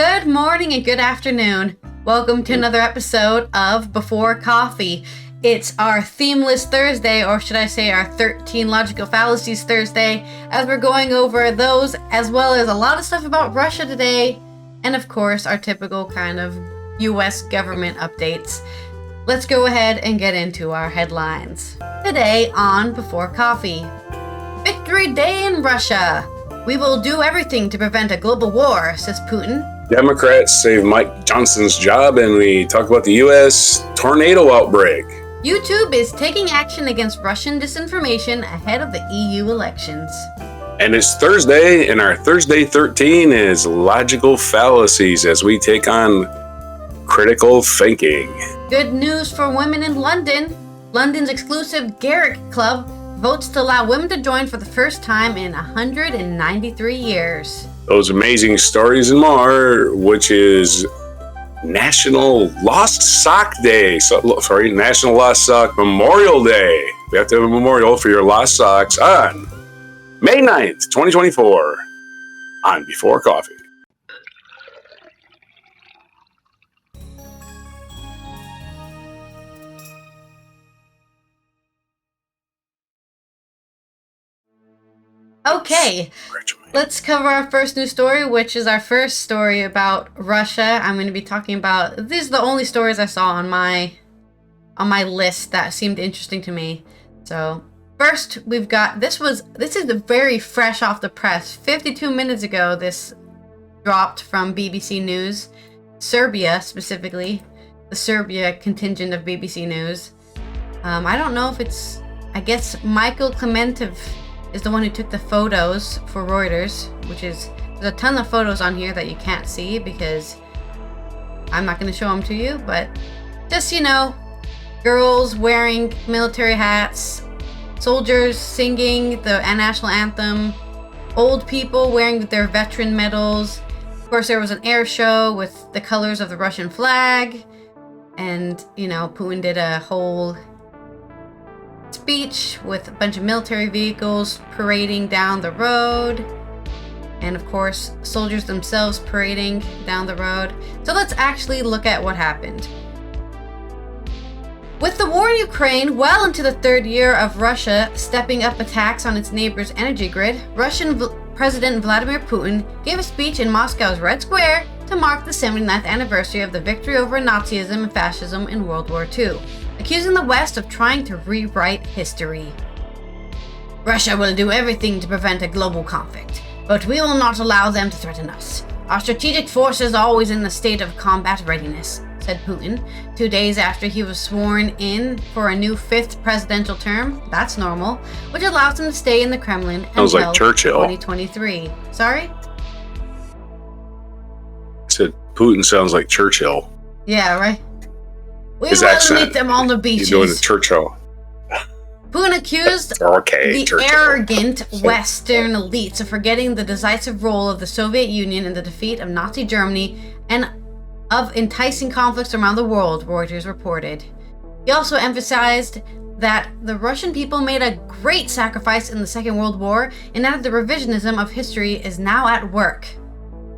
Good morning and good afternoon. Welcome to another episode of Before Coffee. It's our themeless Thursday, or should I say our 13 Logical Fallacies Thursday, as we're going over those, as well as a lot of stuff about Russia today, and of course our typical kind of US government updates. Let's go ahead and get into our headlines. Today on Before Coffee. Victory Day in Russia. We will do everything to prevent a global war, says Putin. Democrats save Mike Johnson's job, and we talk about the U.S. tornado outbreak. YouTube is taking action against Russian disinformation ahead of the EU elections. And it's Thursday, and our Thursday 13 is Logical Fallacies as we take on critical thinking. Good news for women in London. London's exclusive Garrick Club votes to allow women to join for the first time in 193 years. Those amazing stories and more, which is National Lost Sock Day. National Lost Sock Memorial Day. We have to have a memorial for your lost socks on May 9th, 2024 on Before Coffee. Okay, let's cover our first news story, which is our first story about Russia. I'm going to be talking about, these are the only stories I saw on my list that seemed interesting to me. So first we've got, this is very fresh off the press. 52 minutes ago, this dropped from BBC News, Serbia specifically, the Serbia contingent of BBC News. I don't know if it's, I guess Michael Klementiev is the one who took the photos for Reuters, which is, there's a ton of photos on here that you can't see because I'm not going to show them to you, but just, girls wearing military hats, soldiers singing the national anthem, old people wearing their veteran medals. Of course, there was an air show with the colors of the Russian flag, and, Putin did a whole speech with a bunch of military vehicles parading down the road, and of course soldiers themselves parading down the road. So let's actually look at what happened. With the war in Ukraine well into the third year of Russia stepping up attacks on its neighbor's energy grid, Russian President Vladimir Putin gave a speech in Moscow's Red Square to mark the 79th anniversary of the victory over Nazism and fascism in World War II, accusing the West of trying to rewrite history. Russia will do everything to prevent a global conflict, but we will not allow them to threaten us. Our strategic forces are always in a state of combat readiness, said Putin, 2 days after he was sworn in for a new fifth presidential term. That's normal, which allows him to stay in the Kremlin until 2023. Sorry? I said Putin sounds like Churchill. Yeah, right? We His will accent. meet them on the beaches. You're doing the Churchill. Putin accused the Churchill. arrogant Western elites of forgetting the decisive role of the Soviet Union in the defeat of Nazi Germany and of enticing conflicts around the world, Reuters reported. He also emphasized that the Russian people made a great sacrifice in the Second World War and that the revisionism of history is now at work.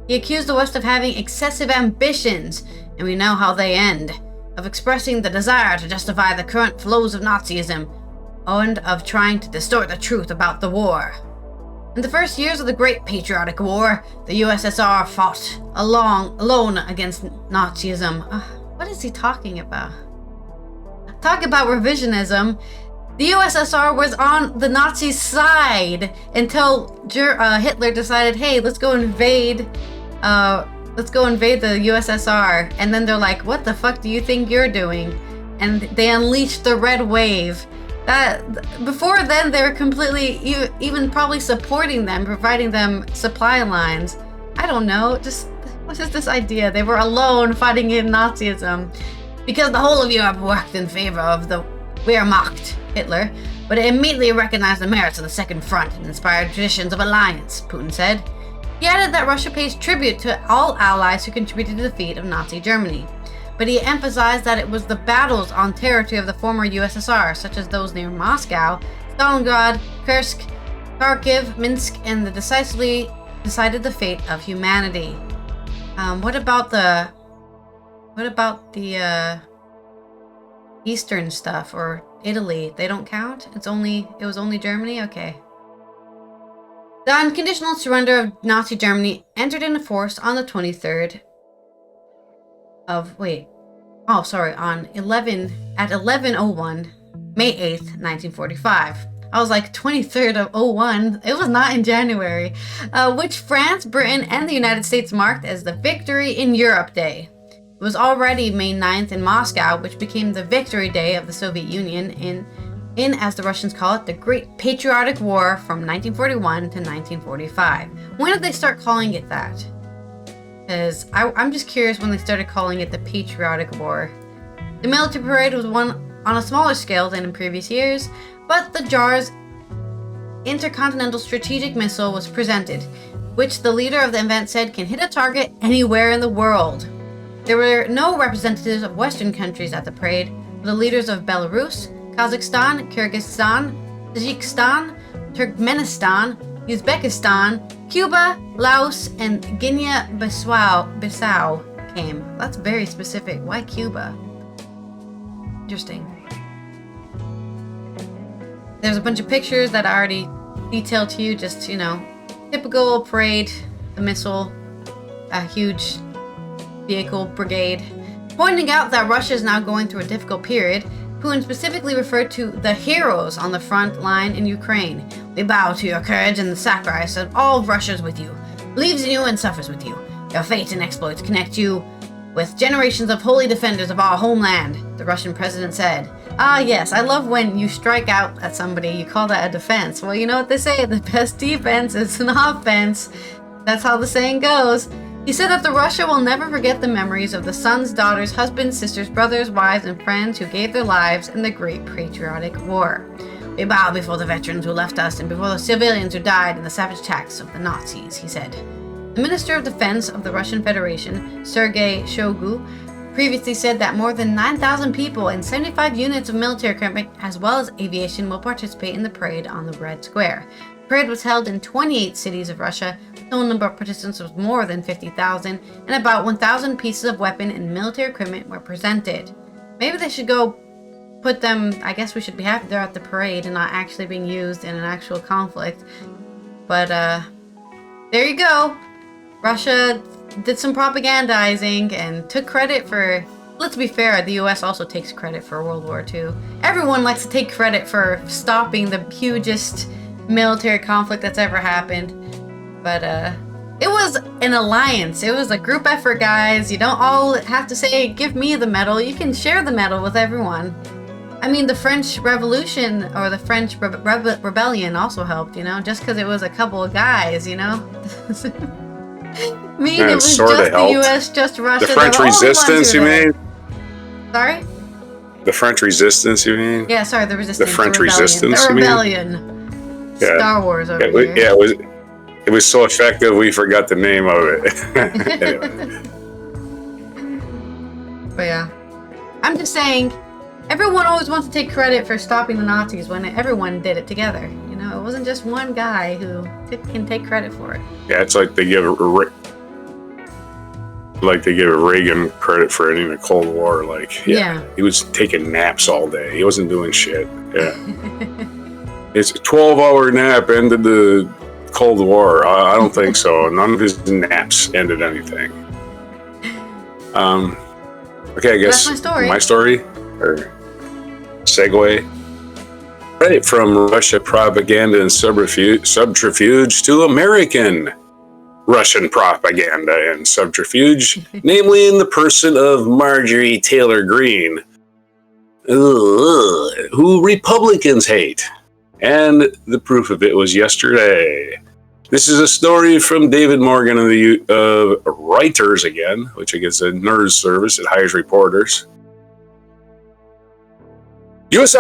He accused the West of having excessive ambitions, and we know how they end, of expressing the desire to justify the current flows of Nazism, and of trying to distort the truth about the war. In the first years of the Great Patriotic War, the USSR fought alone against Nazism. What is he talking about? Talk about revisionism. The USSR was on the Nazi side until Hitler decided, hey, let's go invade the USSR. And then they're like, what the fuck do you think you're doing? And they unleashed the Red Wave. Before then, they were completely, even probably supporting them, providing them supply lines. I don't know, what's just this idea? They were alone fighting in Nazism because the whole of Europe worked in favor of the Wehrmacht, Hitler, but it immediately recognized the merits of the Second Front and inspired traditions of alliance, Putin said. He added that Russia pays tribute to all allies who contributed to the defeat of Nazi Germany, but he emphasized that it was the battles on territory of the former USSR, such as those near Moscow, Stalingrad, Kursk, Kharkiv, Minsk, and that decided the fate of humanity. What about the Eastern stuff or Italy? They don't count? It was only Germany? Okay. The unconditional surrender of Nazi Germany entered into force on the 23rd of, on 11:01, May 8th, 1945. I was like, 23rd of 01? It was not in January. Which France, Britain, and the United States marked as the Victory in Europe Day. It was already May 9th in Moscow, which became the Victory Day of the Soviet Union in, as the Russians call it, the Great Patriotic War from 1941 to 1945. When did they start calling it that? Because I'm just curious when they started calling it the Patriotic War. The military parade was one on a smaller scale than in previous years, but the JAR's intercontinental strategic missile was presented, which the leader of the event said can hit a target anywhere in the world. There were no representatives of Western countries at the parade, but the leaders of Belarus, Kazakhstan, Kyrgyzstan, Tajikistan, Turkmenistan, Uzbekistan, Cuba, Laos, and Guinea-Bissau came. That's very specific. Why Cuba? Interesting. There's a bunch of pictures that I already detailed to you, just, typical parade, the missile, a huge vehicle brigade. Pointing out that Russia is now going through a difficult period, Putin specifically referred to the heroes on the front line in Ukraine. We bow to your courage and the sacrifice of all of Russia is with you, believes in you and suffers with you. Your fate and exploits connect you with generations of holy defenders of our homeland, the Russian president said. Ah, yes, I love when you strike out at somebody, you call that a defense. Well, you know what they say, the best defense is an offense. That's how the saying goes. He said that the Russia will never forget the memories of the sons, daughters, husbands, sisters, brothers, wives, and friends who gave their lives in the Great Patriotic War. We bow before the veterans who left us and before the civilians who died in the savage attacks of the Nazis, he said. The Minister of Defense of the Russian Federation, Sergei Shoigu, previously said that more than 9,000 people and 75 units of military equipment as well as aviation will participate in the parade on the Red Square. The parade was held in 28 cities of Russia. The total number of participants was more than 50,000, and about 1,000 pieces of weapon and military equipment were presented. Maybe they should go put them, I guess we should be happy they're at the parade and not actually being used in an actual conflict. But, there you go. Russia did some propagandizing and took credit for, let's be fair, the US also takes credit for World War II. Everyone likes to take credit for stopping the hugest military conflict that's ever happened. But it was an alliance. It was a group effort, guys. You don't all have to say, give me the medal. You can share the medal with everyone. I mean, the French Revolution or the French Rebellion also helped, just because it was a couple of guys, it was just the US, just Russia. The French Resistance, you mean? Sorry? The French Resistance, you mean? Yeah, sorry, the Resistance. The French Resistance, you mean? The Rebellion. Yeah. Star Wars over here. Yeah, it was so effective we forgot the name of it. Anyway. But yeah. I'm just saying, everyone always wants to take credit for stopping the Nazis when everyone did it together. It wasn't just one guy who can take credit for it. Yeah, it's like they give Reagan credit for ending the Cold War. He was taking naps all day. He wasn't doing shit. Yeah. It's a 12-hour nap ended the Cold War. I don't think so. None of his naps ended anything. Okay, I guess that's my story. My story? Or segue? Right, from Russia propaganda and subterfuge to American Russian propaganda and subterfuge, namely in the person of Marjorie Taylor Greene, who Republicans hate. And the proof of it was yesterday. This is a story from David Morgan of the Reuters again, which I guess is a news service that hires reporters. U.S.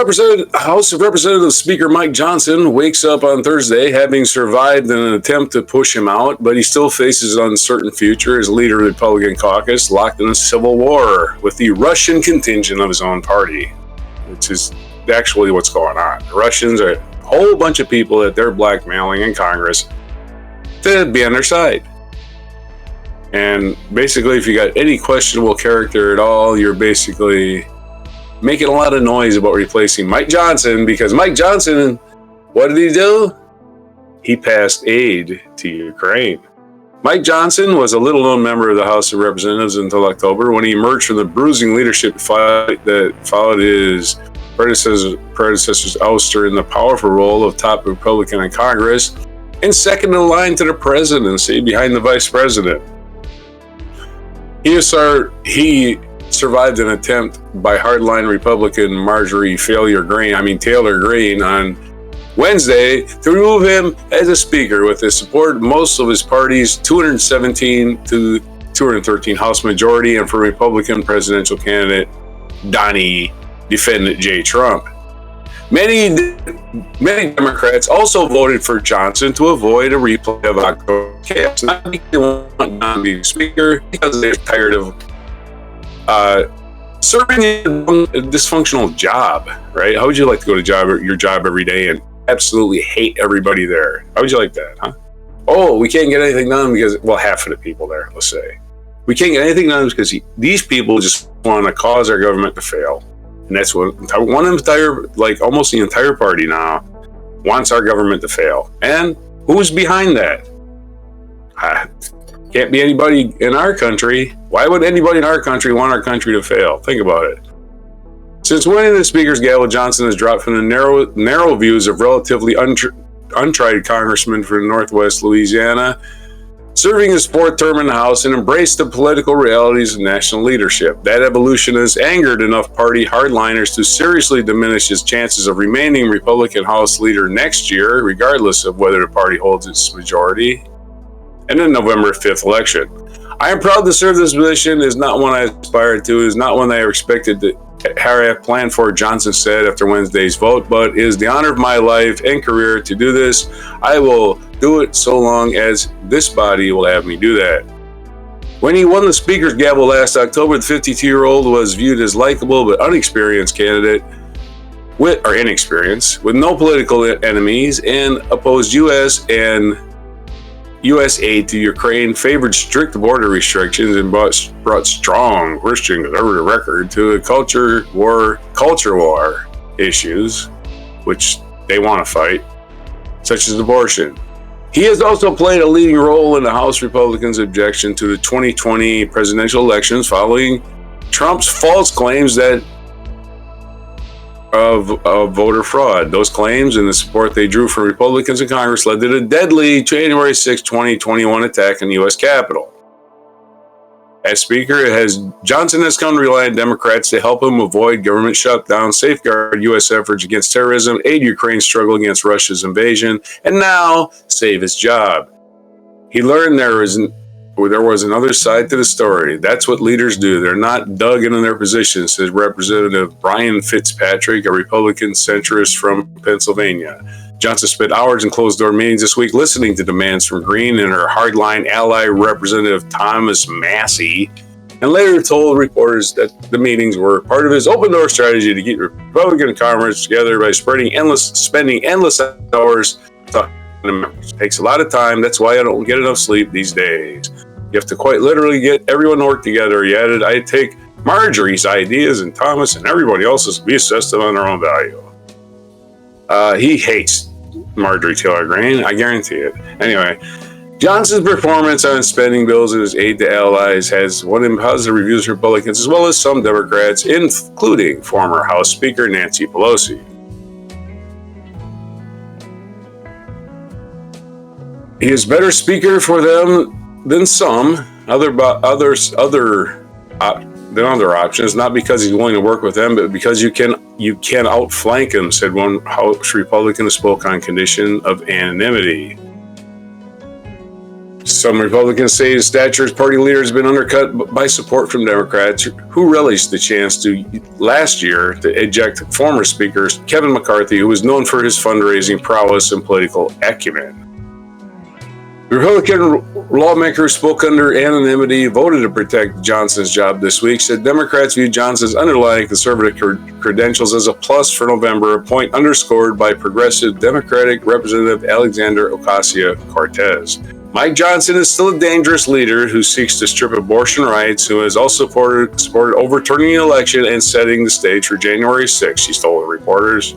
House of Representatives Speaker Mike Johnson wakes up on Thursday having survived an attempt to push him out, but he still faces an uncertain future as leader of the Republican caucus locked in a civil war with the Russian contingent of his own party, which is actually what's going on. The Russians are a whole bunch of people that they're blackmailing in Congress to be on their side. And basically, if you got any questionable character at all, you're basically making a lot of noise about replacing Mike Johnson, because Mike Johnson, what did he do? He passed aid to Ukraine. Mike Johnson was a little-known member of the House of Representatives until October, when he emerged from the bruising leadership fight that followed his predecessor's ouster in the powerful role of top Republican in Congress and second in line to the presidency behind the vice president. He survived an attempt by hardline Republican Taylor Greene on Wednesday to remove him as a speaker with the support of most of his party's 217 to 213 House majority, and for Republican presidential candidate Donnie Defendant J. Trump. Many Democrats also voted for Johnson to avoid a replay of October chaos, not because they want Don to be speaker, because they're tired of serving a dysfunctional job, right? How would you like to go to your job every day and absolutely hate everybody there? How would you like that, huh? Oh, we can't get anything done because, well, half of the people there, let's say. We can't get anything done because these people just want to cause our government to fail. And that's what almost the entire party now wants our government to fail. And who's behind that? Can't be anybody in our country. Why would anybody in our country want our country to fail? Think about it. Since winning the Speaker's gavel, Johnson has dropped from the narrow views of relatively untried congressman from Northwest Louisiana, serving his fourth term in the House, and embraced the political realities of national leadership. That evolution has angered enough party hardliners to seriously diminish his chances of remaining Republican House leader next year, regardless of whether the party holds its majority in the November 5th election. I am proud to serve this position. It is not one I aspired to. It is not one I expected to have planned for, Johnson said after Wednesday's vote, but it is the honor of my life and career to do this. I will do it so long as this body will have me do that. When he won the Speaker's gavel last October, the 52-year-old was viewed as likable but inexperienced candidate with no political enemies, and opposed U.S. aid to Ukraine, favored strict border restrictions, and brought strong Christian conservative record to the culture war issues, which they want to fight, such as abortion. He has also played a leading role in the House Republicans' objection to the 2020 presidential elections following Trump's false claims of voter fraud. Those claims and the support they drew from Republicans in Congress led to the deadly January 6, 2021 attack in the U.S. Capitol. As Speaker, Johnson has come to rely on Democrats to help him avoid government shutdown, safeguard U.S. efforts against terrorism, aid Ukraine's struggle against Russia's invasion, and now save his job. He learned there was another side to the story. That's what leaders do. They're not dug into their positions, says Representative Brian Fitzpatrick, a Republican centrist from Pennsylvania. Johnson spent hours in closed-door meetings this week listening to demands from Greene and her hardline ally, Representative Thomas Massey, and later told reporters that the meetings were part of his open-door strategy to keep Republican Congress together by spending endless hours talking to members. It takes a lot of time. That's why I don't get enough sleep these days. You have to quite literally get everyone to work together. He added, I take Marjorie's ideas and Thomas and everybody else's to be assessed on their own value. He hates Marjorie Taylor Greene, I guarantee it. Anyway, Johnson's performance on spending bills and his aid to allies has won him positive reviews from Republicans as well as some Democrats, including former House Speaker Nancy Pelosi. He is better speaker for them than some other options, not because he's willing to work with them, but because you can outflank him, said one House Republican who spoke on condition of anonymity. Some Republicans say his stature as party leader has been undercut by support from Democrats who relished the chance last year to eject former Speaker Kevin McCarthy, who was known for his fundraising prowess and political acumen. The Republican lawmaker who spoke under anonymity voted to protect Johnson's job this week, said Democrats view Johnson's underlying conservative credentials as a plus for November, a point underscored by progressive Democratic Representative Alexander Ocasio-Cortez. Mike Johnson is still a dangerous leader who seeks to strip abortion rights, who has also supported overturning the election and setting the stage for January 6th, she told reporters.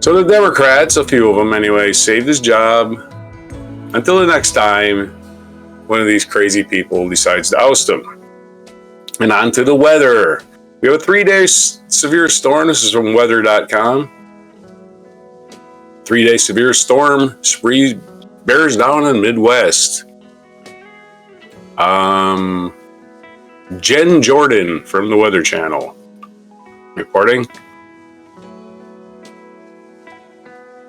So the Democrats, a few of them anyway, saved his job until the next time one of these crazy people decides to oust him. And on to the weather. We have a 3-day severe storm. This is from weather.com. 3-day severe storm spree bears down in the Midwest. Jen Jordan from the Weather Channel reporting.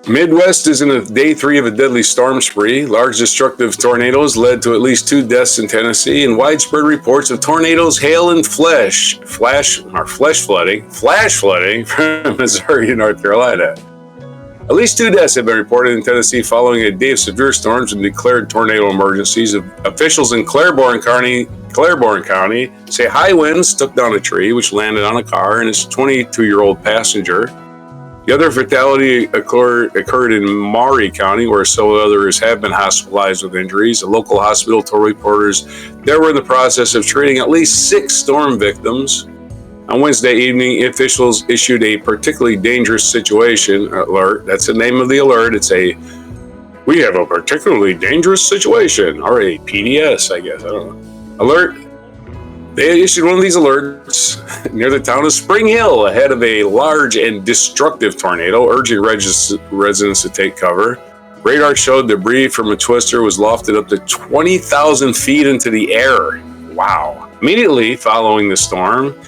Midwest is in a day 3 of a deadly storm spree. Large destructive tornadoes led to at least 2 deaths in Tennessee, and widespread reports of tornadoes, hail, and flash flooding from Missouri and North Carolina. At least 2 deaths have been reported in Tennessee following a day of severe storms and declared tornado emergencies. Officials in Claiborne County say high winds took down a tree, which landed on a car and its 22-year-old passenger. The other fatality occurred in Maury County, where several others have been hospitalized with injuries. A local hospital told reporters they were in the process of treating at least 6 storm victims. On Wednesday evening, officials issued a particularly dangerous situation alert. That's the name of the alert. We have a particularly dangerous situation, or a PDS, I guess. I don't know. Alert. They issued one of these alerts near the town of Spring Hill ahead of a large and destructive tornado, urging residents to take cover. Radar showed debris from a twister was lofted up to 20,000 feet into the air. Wow. Immediately following the storm,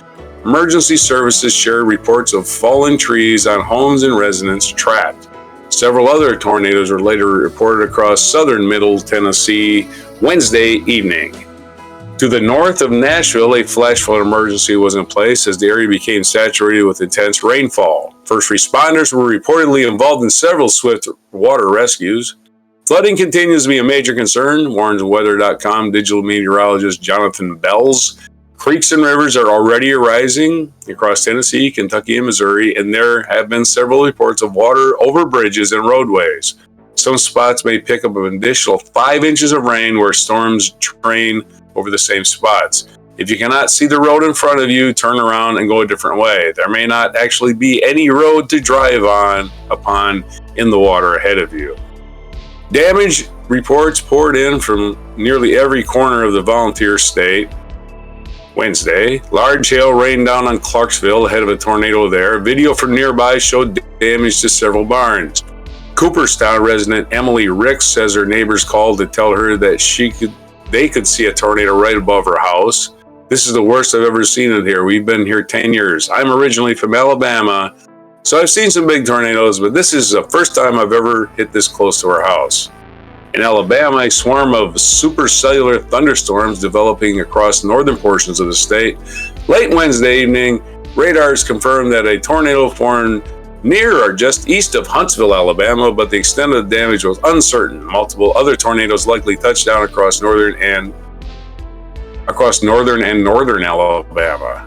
emergency services shared reports of fallen trees on homes and residents trapped. Several other tornadoes were later reported across southern Middle Tennessee Wednesday evening. To the north of Nashville, a flash flood emergency was in place as the area became saturated with intense rainfall. First responders were reportedly involved in several swift water rescues. Flooding continues to be a major concern, warns weather.com digital meteorologist Jonathan Bells. Creeks and rivers are already rising across Tennessee, Kentucky, and Missouri, and there have been several reports of water over bridges and roadways. Some spots may pick up an additional 5 inches of rain where storms train over the same spots. If you cannot see the road in front of you, turn around and go a different way. There may not actually be any road to drive upon in the water ahead of you. Damage reports poured in from nearly every corner of the volunteer state. Wednesday, large hail rained down on Clarksville ahead of a tornado there. Video from nearby showed damage to several barns. Cooperstown resident Emily Ricks says her neighbors called to tell her that they could see a tornado right above her house. This is the worst I've ever seen it here. We've been here 10 years. I'm originally from Alabama, so I've seen some big tornadoes, but this is the first time I've ever hit this close to our house. In Alabama, a swarm of supercellular thunderstorms developing across northern portions of the state. Late Wednesday evening, radars confirmed that a tornado formed near or just east of Huntsville, Alabama, but the extent of the damage was uncertain. Multiple other tornadoes likely touched down across northern and northern Alabama.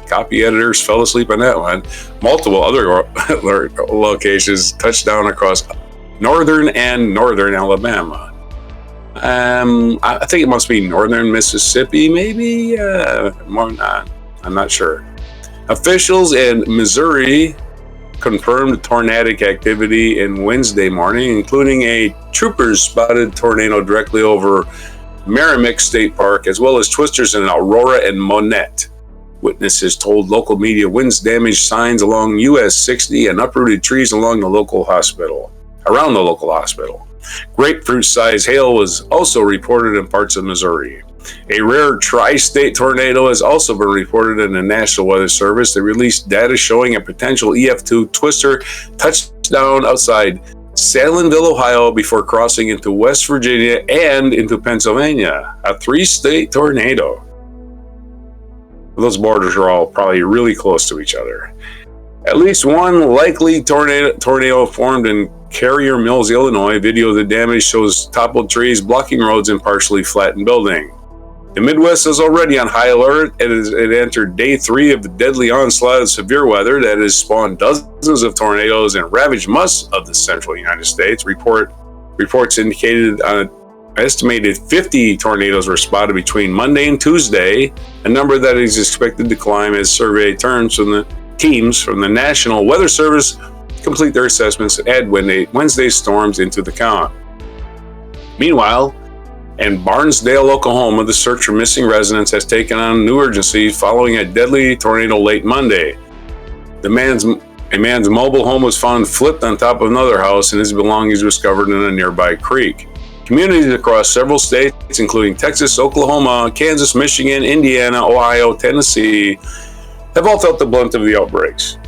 Copy editors fell asleep on that one. Multiple other locations touched down across northern and northern Alabama. I think it must be northern Mississippi, maybe. I'm not sure. Officials in Missouri confirmed tornadic activity in Wednesday morning, including a troopers spotted tornado directly over Merrimack State Park, as well as twisters in Aurora and Monette. Witnesses told local media winds damaged signs along US 60 and uprooted trees around the local hospital. Grapefruit-sized hail was also reported in parts of Missouri. A rare tri-state tornado has also been reported in the National Weather Service. They released data showing a potential EF2 twister touched down outside Salineville, Ohio, before crossing into West Virginia and into Pennsylvania. A 3-state tornado. Those borders are all probably really close to each other. At least one likely tornado formed in Carrier Mills, Illinois. Video of the damage shows toppled trees blocking roads and partially flattened buildings. The Midwest is already on high alert. It entered day 3 of the deadly onslaught of severe weather that has spawned dozens of tornadoes and ravaged much of the central United States. Reports Reports indicated an estimated 50 tornadoes were spotted between Monday and Tuesday, a number that is expected to climb as survey turns from the teams from the National Weather Service complete their assessments and add Wednesday's storms into the count. Meanwhile, in Barnesdale, Oklahoma, the search for missing residents has taken on new urgency following a deadly tornado late Monday. A man's mobile home was found flipped on top of another house, and his belongings were discovered in a nearby creek. Communities across several states, including Texas, Oklahoma, Kansas, Michigan, Indiana, Ohio, Tennessee, have all felt the brunt of the outbreaks.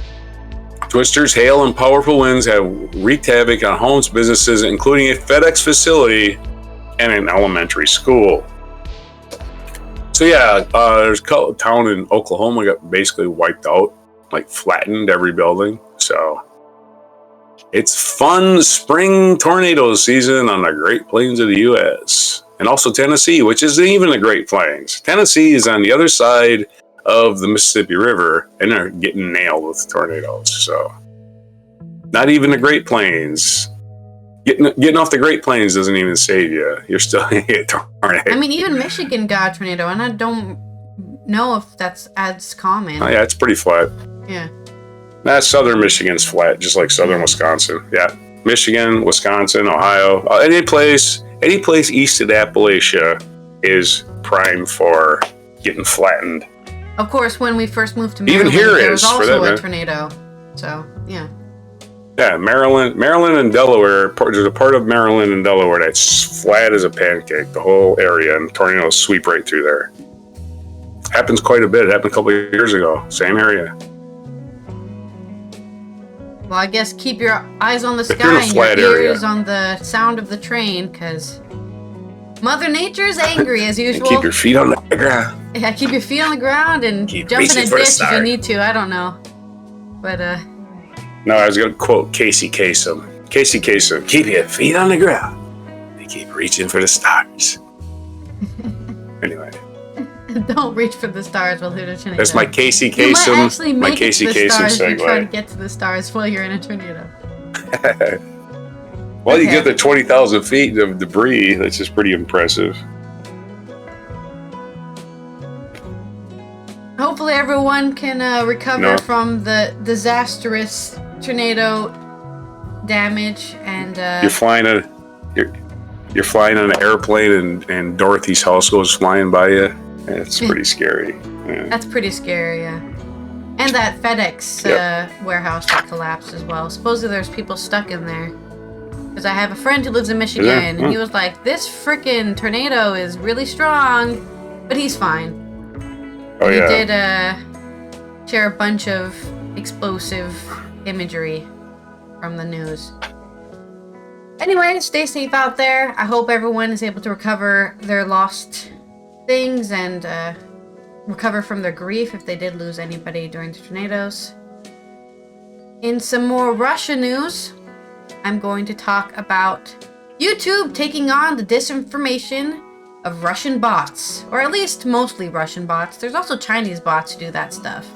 Twisters, hail, and powerful winds have wreaked havoc on homes, businesses, including a FedEx facility and an elementary school. So yeah, there's a town in Oklahoma got basically wiped out, like flattened every building. So it's fun spring tornado season on the Great Plains of the U.S. and also Tennessee, which isn't even the Great Plains. Tennessee is on the other side of the Mississippi River, and they're getting nailed with tornadoes. So not even the Great Plains. Getting off the Great Plains doesn't even save you. You're still going to get tornado. I mean, even Michigan got a tornado, and I don't know if that's as common. Oh, yeah, it's pretty flat. Yeah. Southern Michigan's flat, just like southern Wisconsin. Yeah. Michigan, Wisconsin, Ohio, any place east of Appalachia is prime for getting flattened. Of course, when we first moved to Maryland, even here there was also a a tornado. So, yeah. Yeah, Maryland and Delaware, there's a part of Maryland and Delaware that's flat as a pancake, the whole area, and tornadoes sweep right through there. Happens quite a bit. It happened a couple of years ago. Same area. Well, I guess keep your eyes on the sky and your ears on the sound of the train, because Mother Nature's angry as usual. Keep your feet on the ground. Yeah, keep your feet on the ground and jump in a ditch if you need to. I don't know. But, No, I was going to quote Casey Kasem. Casey Kasem, keep your feet on the ground. They keep reaching for the stars. Anyway. Don't reach for the stars while they're in a tornado. That's my Casey Kasem. You might actually make it to the stars if you try to segue. get to the stars while you're in a tornado. Well, you get the 20,000 feet of debris. That's just pretty impressive. Hopefully everyone can recover from the disastrous tornado damage, and you're flying on an airplane and Dorothy's house goes flying by you. It's pretty scary. Yeah. That's pretty scary, yeah. And that FedEx warehouse that collapsed as well. Supposedly there's people stuck in there. Because I have a friend who lives in Michigan, and he was like, this freaking tornado is really strong, but he's fine. Oh, yeah. He did share a bunch of explosive imagery from the news. Anyway, stay safe out there. I hope everyone is able to recover their lost things and recover from their grief if they did lose anybody during the tornadoes. In some more Russia news, I'm going to talk about YouTube taking on the disinformation of Russian bots, or at least mostly Russian bots. There's also Chinese bots who do that stuff.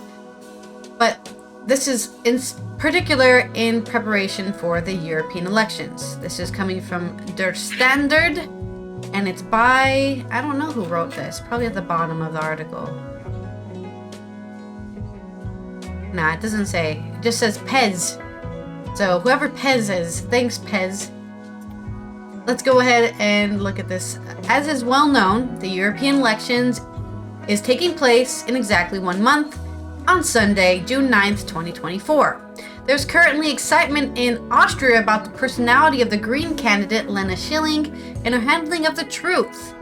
But this is in particular in preparation for the European elections. This is coming from Der Standard, and it's by, I don't know who wrote this, probably at the bottom of the article. Nah, it doesn't say. It just says Pez. So whoever Pez is, thanks Pez. Let's go ahead and look at this. As is well known, the European elections is taking place in exactly 1 month on Sunday, June 9th, 2024. There's currently excitement in Austria about the personality of the Green candidate Lena Schilling and her handling of the truth.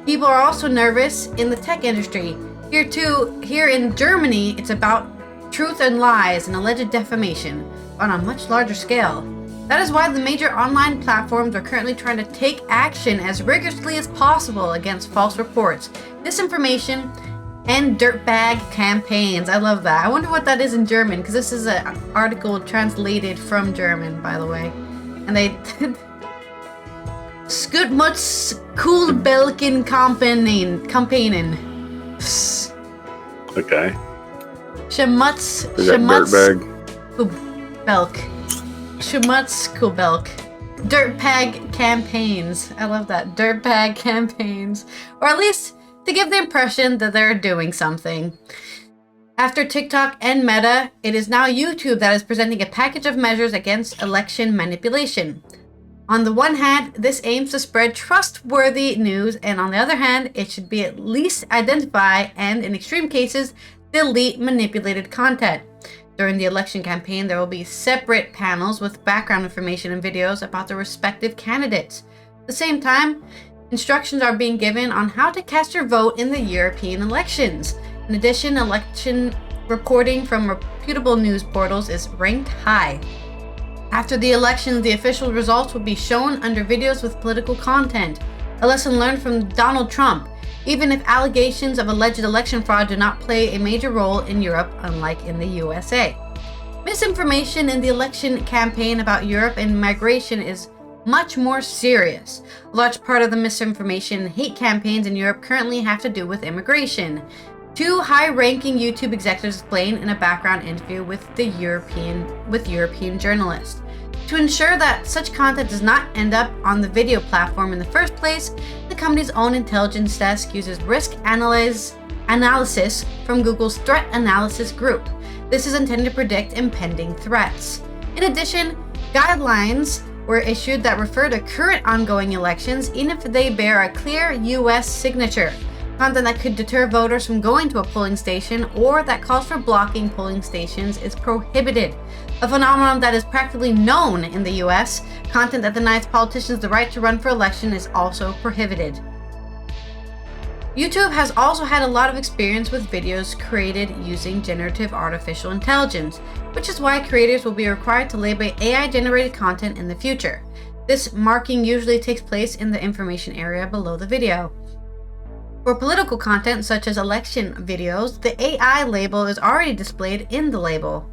People are also nervous in the tech industry. Here in Germany, it's about truth and lies and alleged defamation on a much larger scale. That is why the major online platforms are currently trying to take action as rigorously as possible against false reports, disinformation, and dirtbag campaigns. I love that. I wonder what that is in German, because this is an article translated from German, by the way. And they Skutmutz Kulbelken Kampanen. Okay. Schmutz Is that dirtbag? Kubelk. Schmutz Kubelk. dirtbag campaigns. I love that. Dirtbag campaigns. Or at least to give the impression that they're doing something. After TikTok and Meta, it is now YouTube that is presenting a package of measures against election manipulation. On the one hand, this aims to spread trustworthy news, and on the other hand, it should be at least identify and, in extreme cases, delete manipulated content. During the election campaign, there will be separate panels with background information and videos about the respective candidates. At the same time, instructions are being given on how to cast your vote in the European elections. In addition, election reporting from reputable news portals is ranked high. After the elections, the official results will be shown under videos with political content. A lesson learned from Donald Trump, even if allegations of alleged election fraud do not play a major role in Europe, unlike in the USA. Misinformation in the election campaign about Europe and migration is much more serious. A large part of the misinformation and hate campaigns in Europe currently have to do with immigration. Two high-ranking YouTube executives explained in a background interview with European journalists. To ensure that such content does not end up on the video platform in the first place, the company's own intelligence desk uses risk analysis from Google's threat analysis group. This is intended to predict impending threats. In addition, guidelines were issued that refer to current ongoing elections, even if they bear a clear U.S. signature. Content that could deter voters from going to a polling station or that calls for blocking polling stations is prohibited. A phenomenon that is practically known in the US, content that denies politicians the right to run for election is also prohibited. YouTube has also had a lot of experience with videos created using generative artificial intelligence, which is why creators will be required to label AI-generated content in the future. This marking usually takes place in the information area below the video. For political content such as election videos, the AI label is already displayed in the label.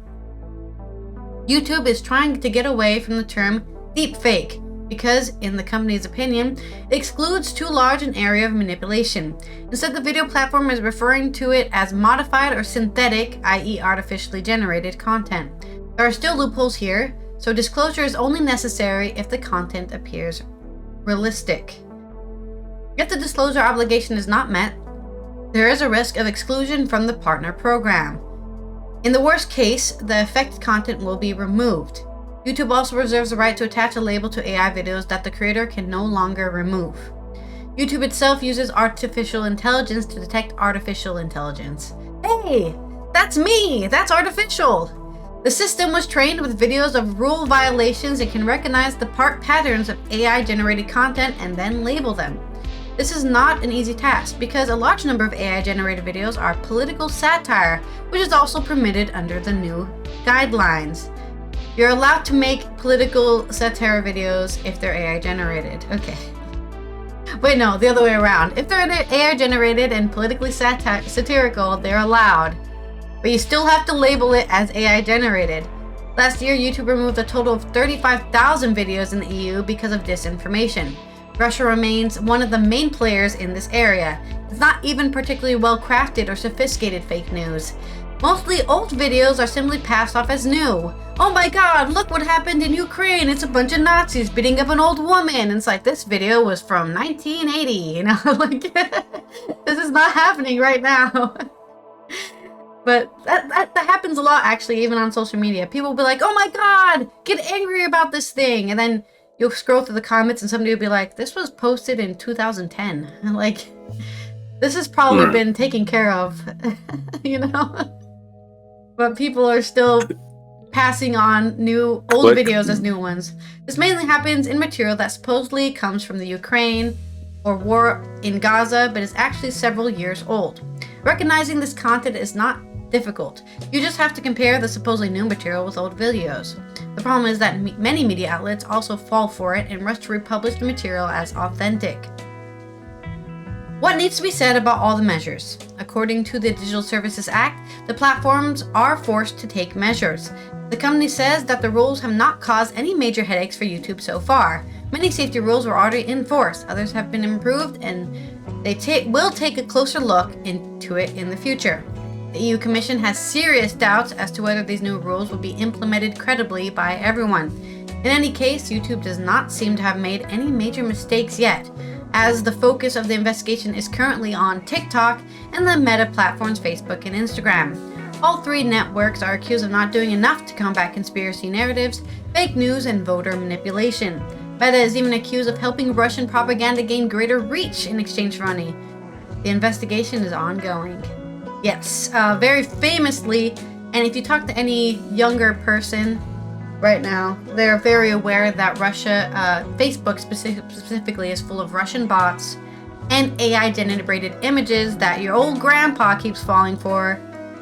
YouTube is trying to get away from the term deepfake because, in the company's opinion, it excludes too large an area of manipulation. Instead, the video platform is referring to it as modified or synthetic, i.e. artificially generated content. There are still loopholes here, so disclosure is only necessary if the content appears realistic. If the disclosure obligation is not met, there is a risk of exclusion from the partner program. In the worst case, the affected content will be removed. YouTube also reserves the right to attach a label to AI videos that the creator can no longer remove. YouTube itself uses artificial intelligence to detect artificial intelligence. Hey, that's me! That's artificial! The system was trained with videos of rule violations and can recognize the patterns of AI-generated content and then label them. This is not an easy task because a large number of AI-generated videos are political satire, which is also permitted under the new guidelines. You're allowed to make political satire videos if they're AI-generated. Okay. Wait, no, the other way around. If they're AI-generated and politically satirical, they're allowed. But you still have to label it as AI-generated. Last year, YouTube removed a total of 35,000 videos in the EU because of disinformation. Russia remains one of the main players in this area. It's not even particularly well-crafted or sophisticated fake news. Mostly old videos are simply passed off as new. Oh my god, look what happened in Ukraine. It's a bunch of Nazis beating up an old woman. And it's like, this video was from 1980, you know? Like, this is not happening right now. But that happens a lot, actually, even on social media. People will be like, oh my god, get angry about this thing. And then you'll scroll through the comments and somebody will be like, this was posted in 2010. And like, this has probably been taken care of, you know? But people are still passing on old videos as new ones. This mainly happens in material that supposedly comes from the Ukraine or war in Gaza, but is actually several years old. Recognizing this content is not difficult. You just have to compare the supposedly new material with old videos. The problem is that many media outlets also fall for it and rush to republish the material as authentic. What needs to be said about all the measures? According to the Digital Services Act, the platforms are forced to take measures. The company says that the rules have not caused any major headaches for YouTube so far. Many safety rules were already in force, others have been improved, and they will take a closer look into it in the future. The EU Commission has serious doubts as to whether these new rules will be implemented credibly by everyone. In any case, YouTube does not seem to have made any major mistakes yet, as the focus of the investigation is currently on TikTok and the Meta platforms Facebook and Instagram. All three networks are accused of not doing enough to combat conspiracy narratives, fake news, and voter manipulation. Meta is even accused of helping Russian propaganda gain greater reach in exchange for money. The investigation is ongoing. Yes, very famously, and if you talk to any younger person right now, they're very aware that Russia, Facebook specifically, is full of Russian bots and AI-generated images that your old grandpa keeps falling for.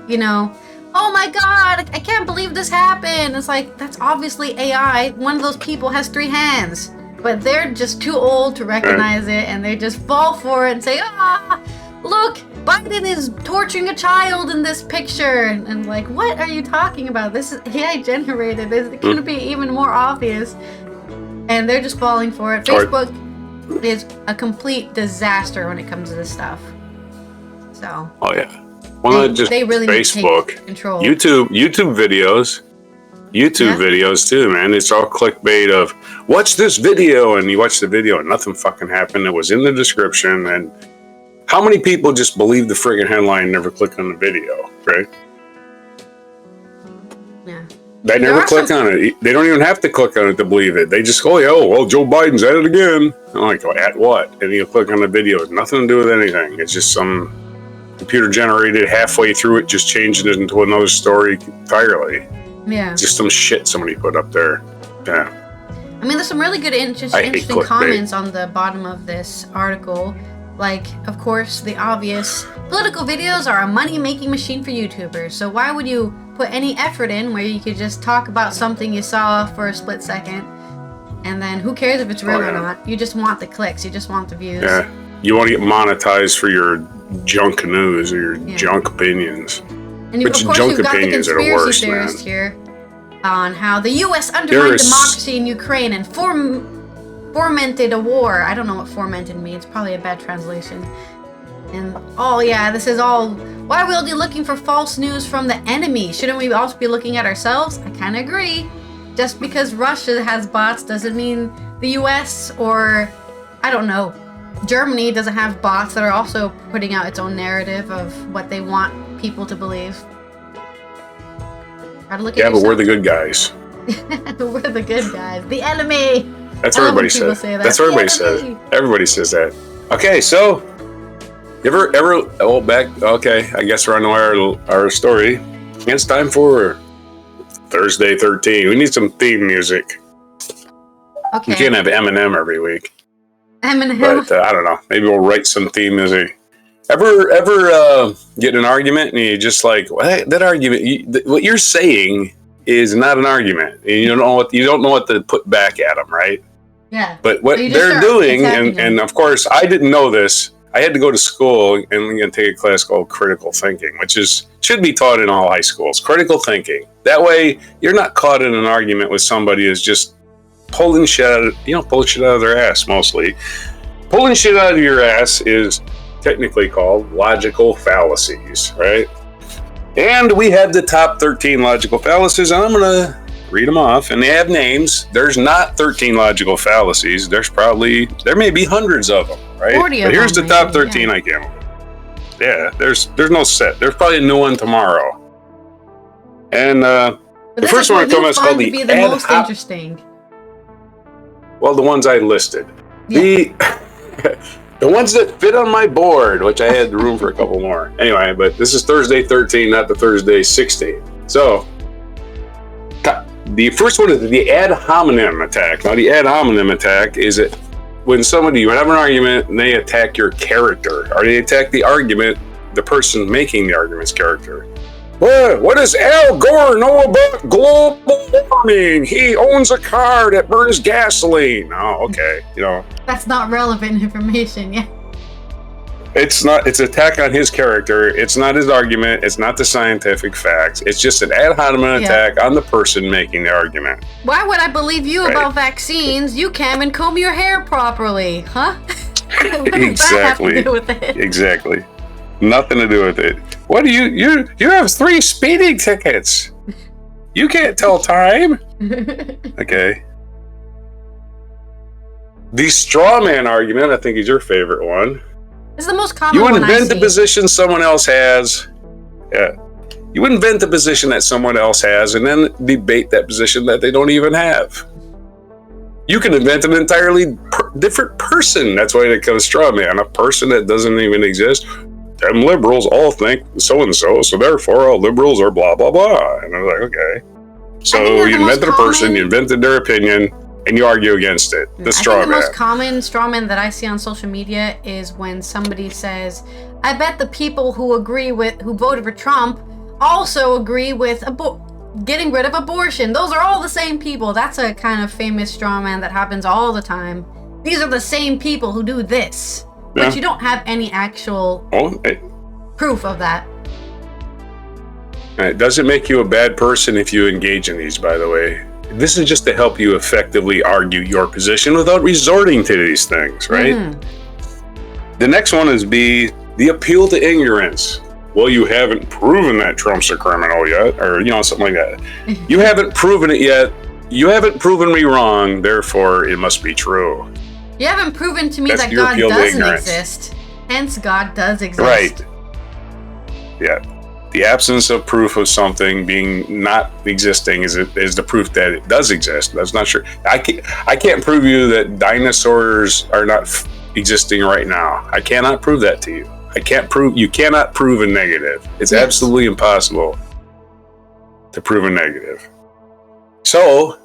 You know, oh my god, I can't believe this happened. It's like, that's obviously AI. One of those people has 3 hands. But they're just too old to recognize it, and they just fall for it and say, look, Biden is torturing a child in this picture. And like, what are you talking about? This is AI generated. This couldn't be even more obvious. And they're just falling for it. Facebook is a complete disaster when it comes to this stuff. So. Oh yeah. Well, not just they really Facebook, need to take control. YouTube videos too, man. It's all clickbait of watch this video, and you watch the video and nothing fucking happened. It was in the description, and how many people just believe the friggin' headline and never click on the video, right? Yeah. They never click on it. They don't even have to click on it to believe it. They just go, well, Joe Biden's at it again. I'm like, at what? And you click on the video. It's nothing to do with anything. It's just some computer generated halfway through it, just changing it into another story entirely. Yeah. Just some shit somebody put up there. Yeah. I mean, there's some really good, interesting comments on the bottom of this article. Like, of course, the obvious, political videos are a money-making machine for YouTubers, so why would you put any effort in where you could just talk about something you saw for a split second, and then who cares if it's real or not? You just want the clicks, you just want the views. Yeah. You want to get monetized for your junk news or your junk opinions. And of course, you've got the conspiracy theorist here on how the U.S. undermined democracy in Ukraine and fomented a war. I don't know what fomented means. Probably a bad translation. And, this is all... Why are we only looking for false news from the enemy? Shouldn't we also be looking at ourselves? I kind of agree. Just because Russia has bots doesn't mean the U.S. or, I don't know, Germany doesn't have bots that are also putting out its own narrative of what they want people to believe. Gotta look at yourself. But we're the good guys. We're the good guys. The enemy. That's what everybody says. That's what everybody says. Everybody says that. Okay, so okay, I guess we're on our story. It's time for Thursday 13. We need some theme music. Okay. We can't have Eminem every week. Eminem. But I don't know. Maybe we'll write some theme music. Ever get in an argument and you just like, well, that argument, what you're saying is not an argument. And you don't know what to put back at them, right? Yeah. But what they're doing, and of course, I didn't know this. I had to go to school and take a class called critical thinking, which should be taught in all high schools. Critical thinking. That way, you're not caught in an argument with somebody who's just pulling shit out of their ass, mostly. Pulling shit out of your ass is technically called logical fallacies, right? And we have the top 13 logical fallacies, and I'm going to read them off, and they have names. There's not 13 logical fallacies. There may be hundreds of them, right? 40 but here's the top 13 I came up with. Yeah, there's no set. There's probably a new one tomorrow. And the first one I come is called the most interesting. Well, the ones I listed. Yeah. The ones that fit on my board, which I had the room for a couple more. Anyway, but this is Thursday 13, not the Thursday 16. So, the first one is the ad hominem attack. Now, the ad hominem attack is it when you have an argument and they attack your character, or they attack the argument, the person making the argument's character. What does Al Gore know about global warming? He owns a car that burns gasoline. Oh, okay. That's not relevant information, yeah. It's not. It's an attack on his character. It's not his argument. It's not the scientific facts. It's just an ad hominem attack on the person making the argument. Why would I believe you about vaccines? You can't even comb your hair properly, huh? What does that have to do with it? Exactly. Nothing to do with it. What do you have 3 speeding tickets? You can't tell time. Okay. The straw man argument, I think, is your favorite one. It's the most common You one I invent see. a position someone else has. Yeah. You invent the position that someone else has and then debate that position that they don't even have. You can invent an entirely different person. That's why they call a straw man, a person that doesn't even exist. Them liberals all think so-and-so, so therefore all liberals are blah, blah, blah. And I'm like, okay. So you invented a person, you invented their opinion, and you argue against it. The straw man. I think the most common straw man that I see on social media is when somebody says, I bet the people who voted for Trump also agree with getting rid of abortion. Those are all the same people. That's a kind of famous straw man that happens all the time. These are the same people who do this. Yeah. But you don't have any actual proof of that. It doesn't make you a bad person if you engage in these, by the way. This is just to help you effectively argue your position without resorting to these things, right? Mm-hmm. The next one is the appeal to ignorance. Well, you haven't proven that Trump's a criminal yet, or, something like that. You haven't proven it yet. You haven't proven me wrong, therefore it must be true. You haven't proven to me that God doesn't exist. Hence, God does exist. Right. Yeah. The absence of proof of something being not existing is the proof that it does exist. That's not sure. I can't prove you that dinosaurs are not existing right now. I cannot prove that to you. You cannot prove a negative. It's absolutely impossible to prove a negative. So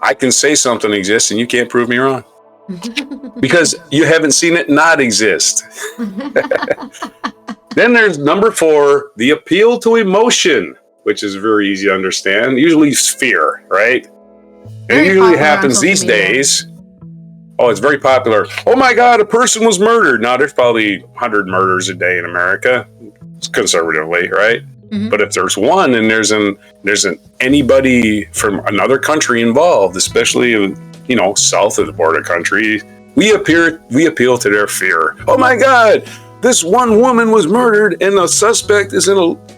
I can say something exists and you can't prove me wrong. Because you haven't seen it not exist. Then there's number 4, the appeal to emotion, which is very easy to understand. Usually it's fear, right? And it usually happens these days. Oh, it's very popular. Oh my God, a person was murdered. Now, there's probably 100 murders a day in America, conservatively, right? Mm-hmm. But if there's one and there's anybody from another country involved, especially south of the border country, we appeal to their fear. Oh my God, this one woman was murdered and the suspect is an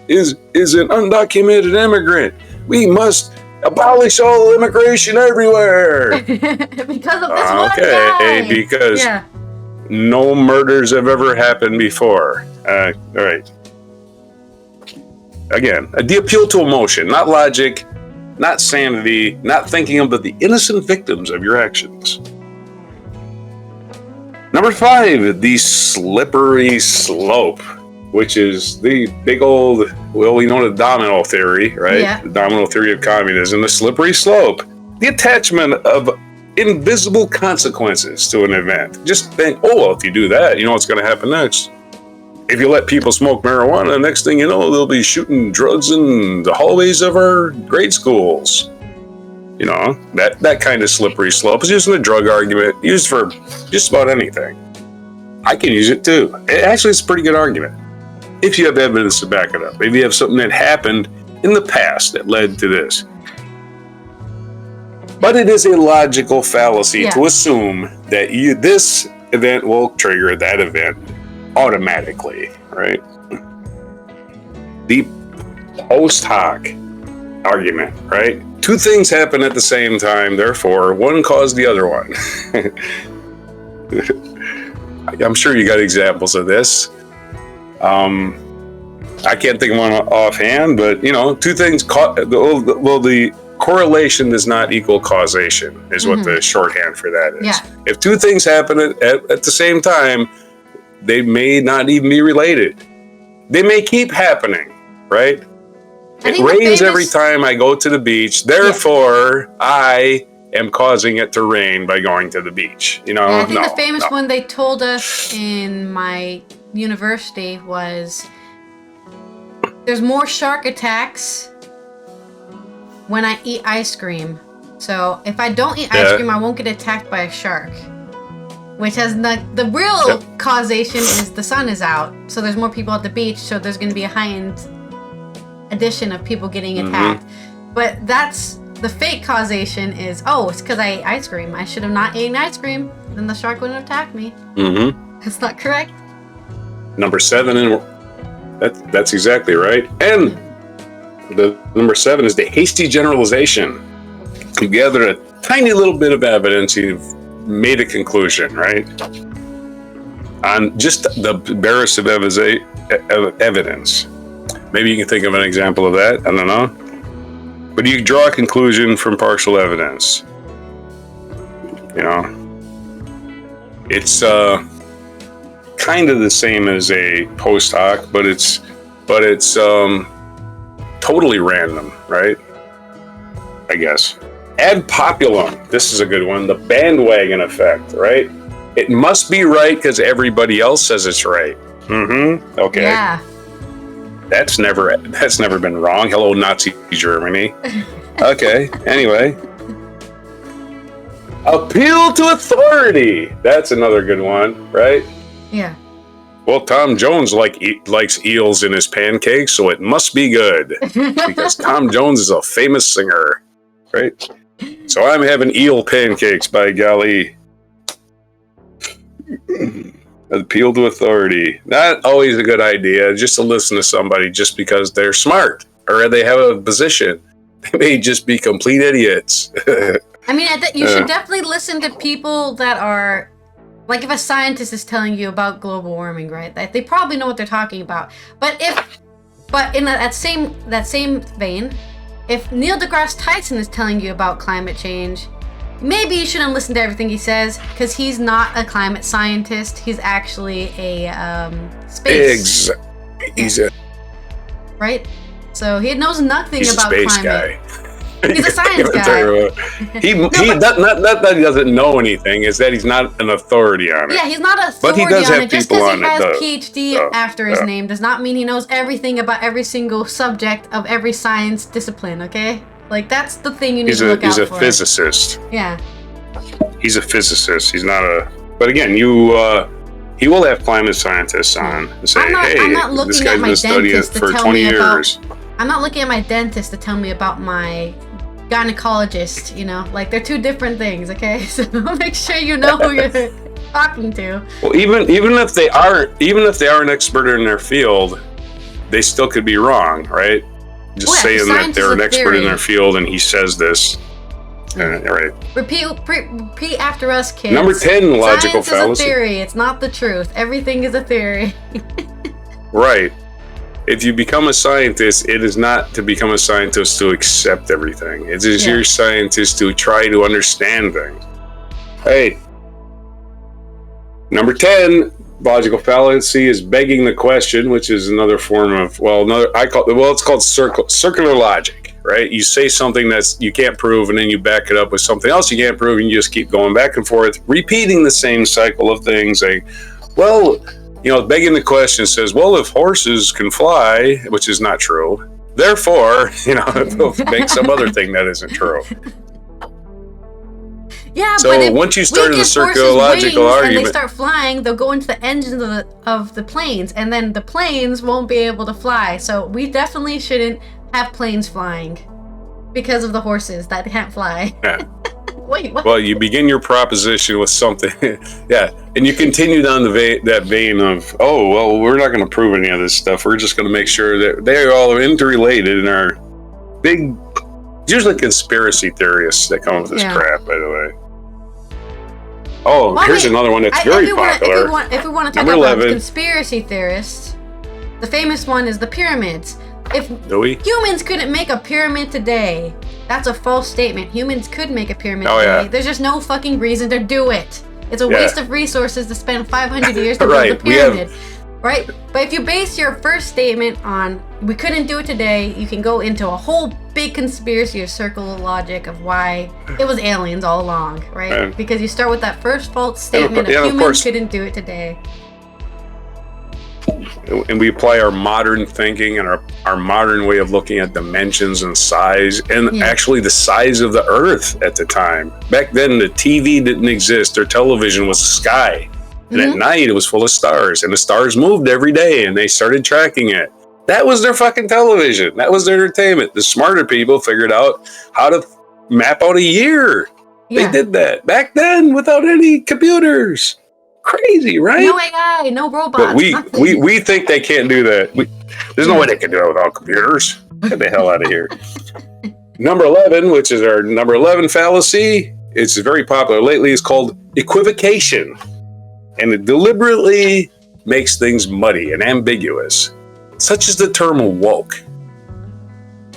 undocumented immigrant. We must abolish all immigration everywhere. Because of this one guy. Because no murders have ever happened before. All right. Again, the appeal to emotion, not logic, not sanity, not thinking about the innocent victims of your actions. Number 5, the slippery slope, which is the big old, we know the domino theory, right? Yeah. The domino theory of communism, the slippery slope, the attachment of invisible consequences to an event. Just think, if you do that, you know what's going to happen next. If you let people smoke marijuana, the next thing you know, they'll be shooting drugs in the hallways of our grade schools. That kind of slippery slope is using the drug argument, used for just about anything. I can use it too. Actually, it's a pretty good argument. If you have evidence to back it up. If you have something that happened in the past that led to this. But it is a logical fallacy to assume that this event will trigger that event automatically, right? The post hoc argument, right? 2 things happen at the same time, therefore one caused the other one. I'm sure you got examples of this. I can't think of one offhand, but 2 things. The correlation does not equal causation, is what the shorthand for that is. Yeah. If 2 things happen at the same time, they may not even be related. They may keep happening, right? It rains every time I go to the beach, therefore I am causing it to rain by going to the beach. I think the famous one they told us in my university was there's more shark attacks when I eat ice cream. So if I don't eat ice cream, I won't get attacked by a shark. Which has the real causation is the sun is out. So there's more people at the beach, so there's going to be a heightened addition of people getting attacked. Mm-hmm. But that's the fake causation is, it's because I ate ice cream. I should have not eaten ice cream. Then the shark wouldn't attack me. Mm-hmm. That's not correct. Number 7, and that's exactly right. And the number 7 is the hasty generalization. You gather a tiny little bit of evidence, you've made a conclusion, right? On just the barest of evidence. Maybe you can think of an example of that. I don't know. But you draw a conclusion from partial evidence. You know, it's kind of the same as a post hoc, but it's totally random, right? I guess. Ad populum. This is a good one. The bandwagon effect, right? It must be right because everybody else says it's right. Mm-hmm. Okay. Yeah. That's never been wrong. Hello, Nazi Germany. Okay. Anyway. Appeal to authority. That's another good one, right? Yeah. Well, Tom Jones likes eels in his pancakes, so it must be good. Because Tom Jones is a famous singer, right? So I'm having eel pancakes, by golly. Appeal to authority. Not always a good idea, just to listen to somebody just because they're smart or they have a position. They may just be complete idiots. I mean, you should definitely listen to people that are, like, if a scientist is telling you about global warming, right? They probably know what they're talking about. But in that same vein, if Neil deGrasse Tyson is telling you about climate change, maybe you shouldn't listen to everything he says, because he's not a climate scientist. He's actually a space. He's a right. So he knows nothing about space climate. guy. He's a science guy. Not that he doesn't know anything, is that he's not an authority on it. Yeah, he's not an authority but he does on have it. Just people because he has on it, PhD after his name does not mean he knows everything about every single subject of every science discipline, okay? Like, that's the thing you need to look out for. He's a physicist. Yeah. He's a physicist. He's not a... But again, he will have climate scientists on and say, this guy's been studying it for 20 years. I'm not looking at my dentist to tell me about my gynecologist, you know? Like, they're two different things, okay? So make sure you know who you're talking to. Well, even if they are an expert in their field, they still could be wrong, right? Just saying that they're an expert in their field and he says this. Right. Repeat after us, kids. Number 10, logical fallacy. Science is a theory. It's not the truth. Everything is a theory. Right. If you become a scientist, it is not to become a scientist to accept everything. It is your scientist to try to understand things. Hey. Number 10, logical fallacy is begging the question, which is another form of, it's called circular logic, right? You say something that's you can't prove, and then you back it up with something else you can't prove, and you just keep going back and forth, repeating the same cycle of things, saying, begging the question says, well, if horses can fly, which is not true, therefore, they'll make some other thing that isn't true. Yeah, so but once you start in the circular logical argument, and they start flying, they'll go into the engines of the planes, and then the planes won't be able to fly. So we definitely shouldn't have planes flying because of the horses that can't fly. Yeah. Wait, what? Well, you begin your proposition with something, and you continue down that vein of, we're not going to prove any of this stuff. We're just going to make sure that they're all interrelated and are big, usually conspiracy theorists that come up with this crap, by the way. Here's another one that's very popular. If we want to talk about conspiracy theorists, the famous one is the pyramids. If humans couldn't make a pyramid today, that's a false statement. Humans could make a pyramid today. Yeah. There's just no fucking reason to do it. It's a waste of resources to spend 500 years to build a pyramid. Right? But if you base your first statement on we couldn't do it today, you can go into a whole big conspiracy or circle of logic of why it was aliens all along, right? Because you start with that first false statement of humans couldn't do it today. And we apply our modern thinking and our modern way of looking at dimensions and size, and actually the size of the Earth at the time. Back then, the TV didn't exist. Their television was the sky. And at night, it was full of stars. And the stars moved every day, and they started tracking it. That was their fucking television. That was their entertainment. The smarter people figured out how to map out a year. Yeah. They did that back then without any computers. Crazy, right? No AI, no robots. But we think they can't do that. There's no way they can do it without computers. Get the hell out of here. Number 11, which is our number 11 fallacy, it's very popular lately, is called equivocation. And it deliberately makes things muddy and ambiguous, such as the term woke.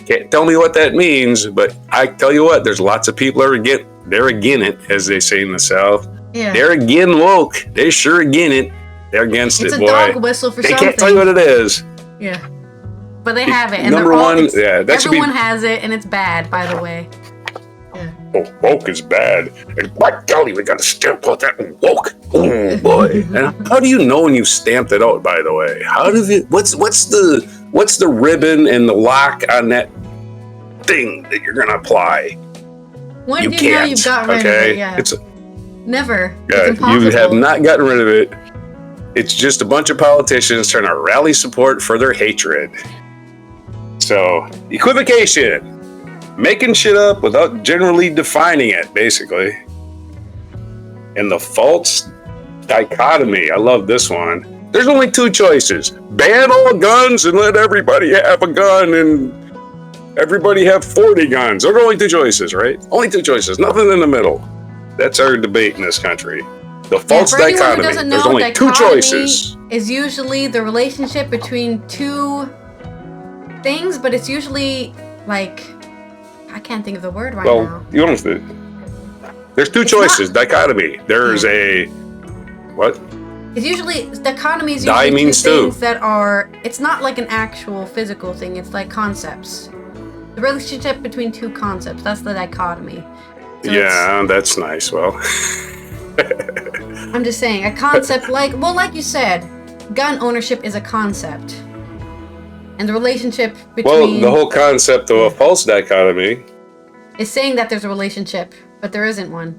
Can't tell me what that means, but I tell you what, there's lots of people that are they're again it, as they say in the South. Yeah. They're again woke. They're sure again it. They're against it's it, a boy. Dog whistle for they something. can't tell you what it is. Yeah. But they have it. And Number one, yeah, that should be. Everyone has it, and it's bad, by the way. Yeah. Oh, woke is bad. And by golly, we got to stamp out that woke. Oh boy! And how do you know when you've stamped it out? By the way, how does it? What's the ribbon and the lock on that thing that you're gonna apply? When you do you know can't. you've got rid of it? Yeah. It's never. Yeah, it's impossible. you have not gotten rid of it. It's just a bunch of politicians trying to rally support for their hatred. So, equivocation. Making shit up without generally defining it, basically. And the false dichotomy. I love this one. There's only two choices. Ban all guns and let everybody have a gun and everybody have 40 guns. There are only two choices, right? Only two choices. Nothing in the middle. That's our debate in this country. The false dichotomy. There's only two choices. Is usually the relationship between two things, but it's usually like, I can't think of the word right now. Well, you don't have to. There's two choices. Dichotomy. There's a what? It's usually dichotomy is usually means two two. things that are. It's not like an actual physical thing. It's like concepts. The relationship between two concepts. That's the dichotomy. So yeah, that's nice. Well, I'm just saying a concept like you said, gun ownership is a concept, and the relationship between the whole concept of a false dichotomy is saying that there's a relationship, but there isn't one.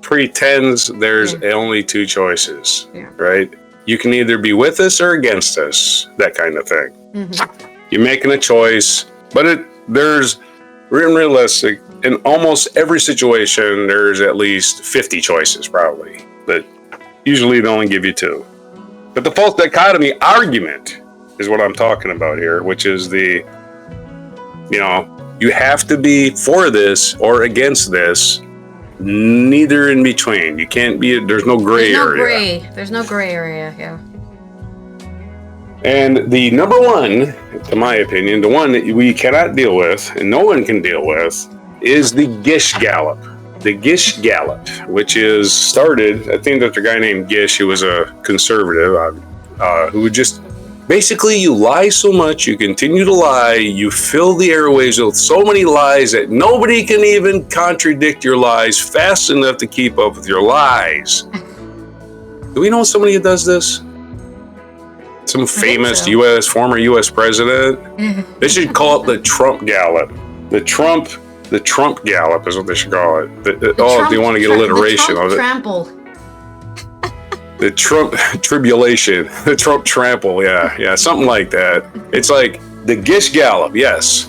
Pretends there's only two choices, right? You can either be with us or against us, that kind of thing. Mm-hmm. You're making a choice, but there's realistic. In almost every situation, there's at least 50 choices, probably. But usually they only give you two. But the false dichotomy argument is what I'm talking about here, which is you have to be for this or against this, neither in between. You can't be, there's no gray area. There's no gray area, yeah. And the number one, to my opinion, the one that we cannot deal with, and no one can deal with, is the Gish Gallop. The Gish Gallop, which is started, I think there's a guy named Gish who was a conservative, who would just, basically you lie so much, you continue to lie, you fill the airwaves with so many lies that nobody can even contradict your lies fast enough to keep up with your lies. Do we know somebody who does this? Some famous former U.S. president? They should call it the Trump Gallop. The Trump Gallop is what they should call it. If you want to get alliteration of it. Trample. The Trump Tribulation. The Trump Trample, yeah, something like that. It's like the Gish Gallop, yes.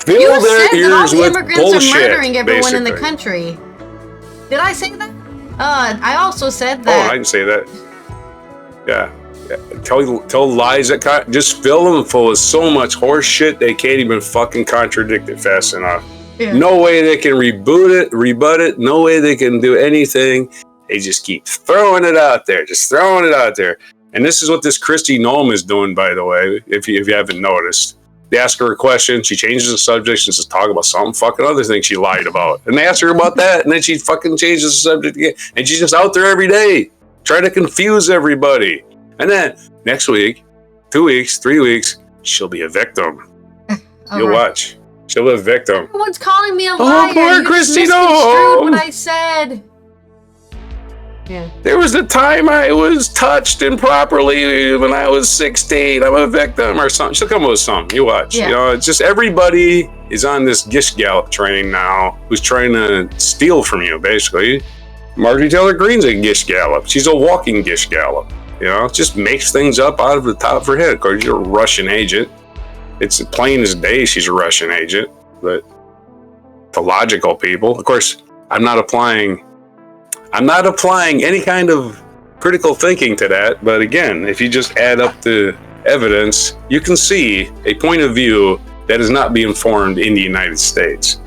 Fill their ears with bullshit, immigrants are murdering everyone basically. In the country. Did I say that? I also said Oh, that. I didn't say that. Yeah. Tell lies that just fill them full of so much horse shit they can't even fucking contradict it fast enough. Yeah. No way they can rebut it. No way they can do anything. They just keep throwing it out there, And this is what this Kristi Noem is doing, by the way, if you haven't noticed. They ask her a question, she changes the subject, and says talk about some fucking other thing she lied about. And they ask her about that, and then she fucking changes the subject again. And she's just out there every day, trying to confuse everybody. And then next week, 2 weeks, 3 weeks, she'll be a victim. You'll watch. She'll be a victim. Everyone's calling me a liar. Oh, poor Kristi Noem. What I said. Yeah. There was a time I was touched improperly when I was 16. I'm a victim or something. She'll come up with something. You watch. Yeah. It's just everybody is on this Gish Gallop train now who's trying to steal from you, basically. Marjorie Taylor Greene's a Gish Gallop. She's a walking Gish Gallop. Just makes things up out of the top of her head. Of course, she's a Russian agent. It's plain as day she's a Russian agent. But to logical people, of course, I'm not applying any kind of critical thinking to that. But again, if you just add up the evidence, you can see a point of view that is not being formed in the United States.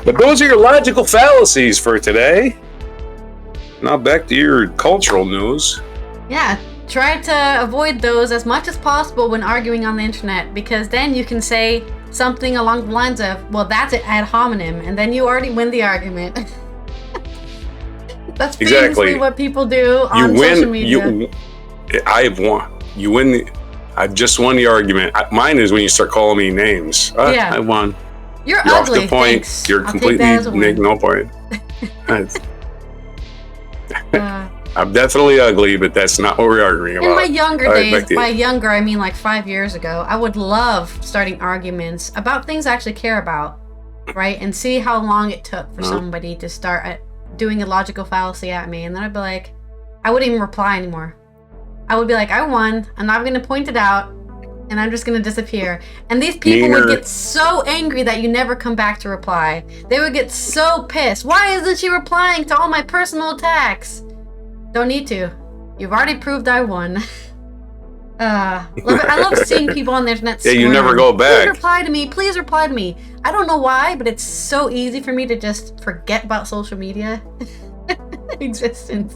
But those are your logical fallacies for today. Now back to your cultural news. Yeah, try to avoid those as much as possible when arguing on the internet, because then you can say something along the lines of, well, that's an ad hominem, and then you already win the argument. That's famously what people do on social media. I've won. You win. I just won the argument. Mine is when you start calling me names. Yeah. I won. You're ugly. Off the point. Thanks. You're completely make no point. I'm definitely ugly, but that's not what we're arguing about. In my younger days, by younger I mean like 5 years ago, I would love starting arguments about things I actually care about, right? And see how long it took for somebody to start doing a logical fallacy at me, and then I'd be like, I wouldn't even reply anymore. I would be like, I won. I'm not going to point it out, and I'm just going to disappear. And these people would get so angry that you never come back to reply. They would get so pissed. Why isn't she replying to all my personal attacks? Don't need to. You've already proved I won. I love seeing people on the internet swear. Yeah, you never go back. Please reply to me. Please reply to me. I don't know why, but it's so easy for me to just forget about social media existence.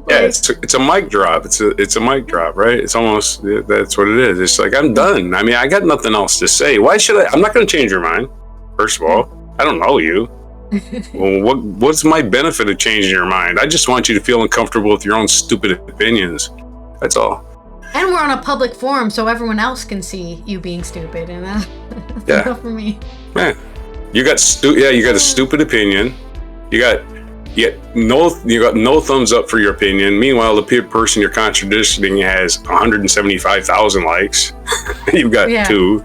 Yeah, it's a mic drop. It's a mic drop, right? It's almost, that's what it is. It's like, I'm done. I mean, I got nothing else to say. Why should I? I'm not going to change your mind. First of all, I don't know you. Well, what's my benefit of changing your mind? I just want you to feel uncomfortable with your own stupid opinions. That's all. And we're on a public forum, so everyone else can see you being stupid, and that's enough for me. Yeah, you got a stupid opinion. You got no thumbs up for your opinion. Meanwhile, the person you're contradicting has 175,000 likes. You've got 2.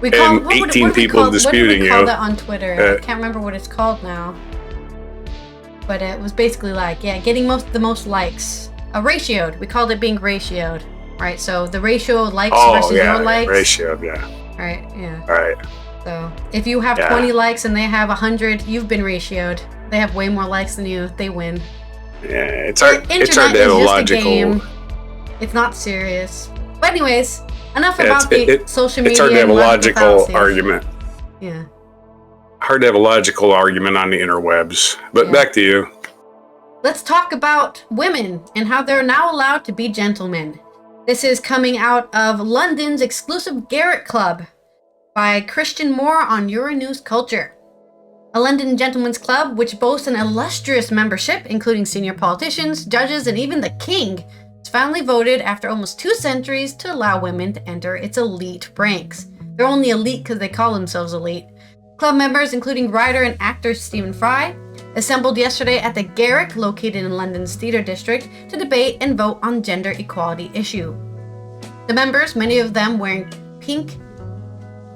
And 18 people disputing you. What do we call that on Twitter? I can't remember what it's called now. But it was basically like, getting the most likes. Ratioed. We called it being ratioed. Right? So the ratio of likes versus your likes. Ratioed, yeah. Right, yeah. All right. So if you have 20 likes and they have 100, you've been ratioed. They have way more likes than you. They win. Yeah, it's hard to have a logical. It's not serious. But anyways, enough about the social media. It's hard to have a logical argument. Yeah. Hard to have a logical argument on the interwebs. But back to you. Let's talk about women and how they're now allowed to be gentlemen. This is coming out of London's exclusive Garrick Club by Christian Moore on Euronews Culture. A London gentlemen's club which boasts an illustrious membership, including senior politicians, judges, and even the king, has finally voted after almost 2 centuries to allow women to enter its elite ranks. They're only elite because they call themselves elite. Club members, including writer and actor Stephen Fry, assembled yesterday at the Garrick, located in London's Theatre District, to debate and vote on gender equality issue. The members, many of them wearing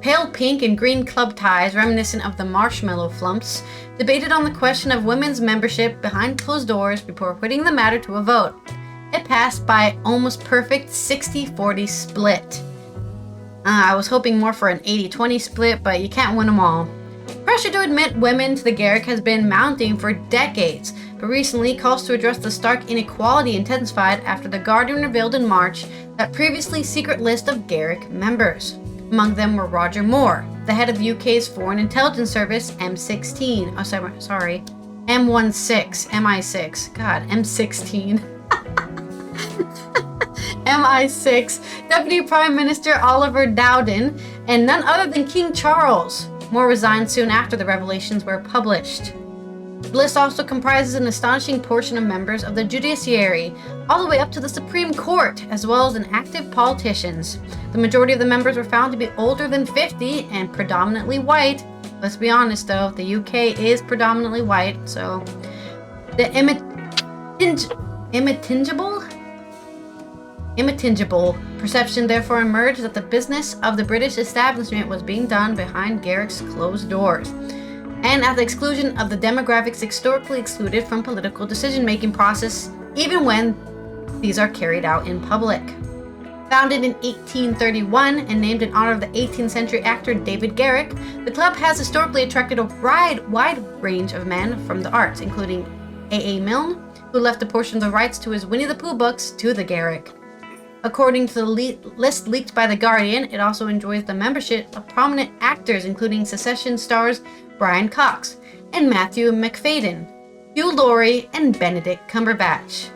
pale pink and green club ties reminiscent of the marshmallow flumps, debated on the question of women's membership behind closed doors before putting the matter to a vote. It passed by almost perfect 60-40 split. I was hoping more for an 80-20 split, but you can't win them all. Pressure to admit women to the Garrick has been mounting for decades, but recently calls to address the stark inequality intensified after The Guardian revealed in March that previously secret list of Garrick members. Among them were Roger Moore, the head of the UK's Foreign Intelligence Service, M16. MI6. God, M16. MI6, Deputy Prime Minister Oliver Dowden, and none other than King Charles. Moore resigned soon after the revelations were published. The list also comprises an astonishing portion of members of the judiciary, all the way up to the Supreme Court, as well as active politicians. The majority of the members were found to be older than 50 and predominantly white. Let's be honest though, the UK is predominantly white, so the immatingible perception therefore emerged that the business of the British establishment was being done behind Garrick's closed doors, and at the exclusion of the demographics historically excluded from political decision-making process, even when these are carried out in public. Founded in 1831 and named in honor of the 18th century actor David Garrick, the club has historically attracted a wide range of men from the arts, including A.A. Milne, who left a portion of the rights to his Winnie the Pooh books to the Garrick. According to the list leaked by The Guardian, it also enjoys the membership of prominent actors including Succession stars Brian Cox and Matthew McFadden, Hugh Laurie, and Benedict Cumberbatch.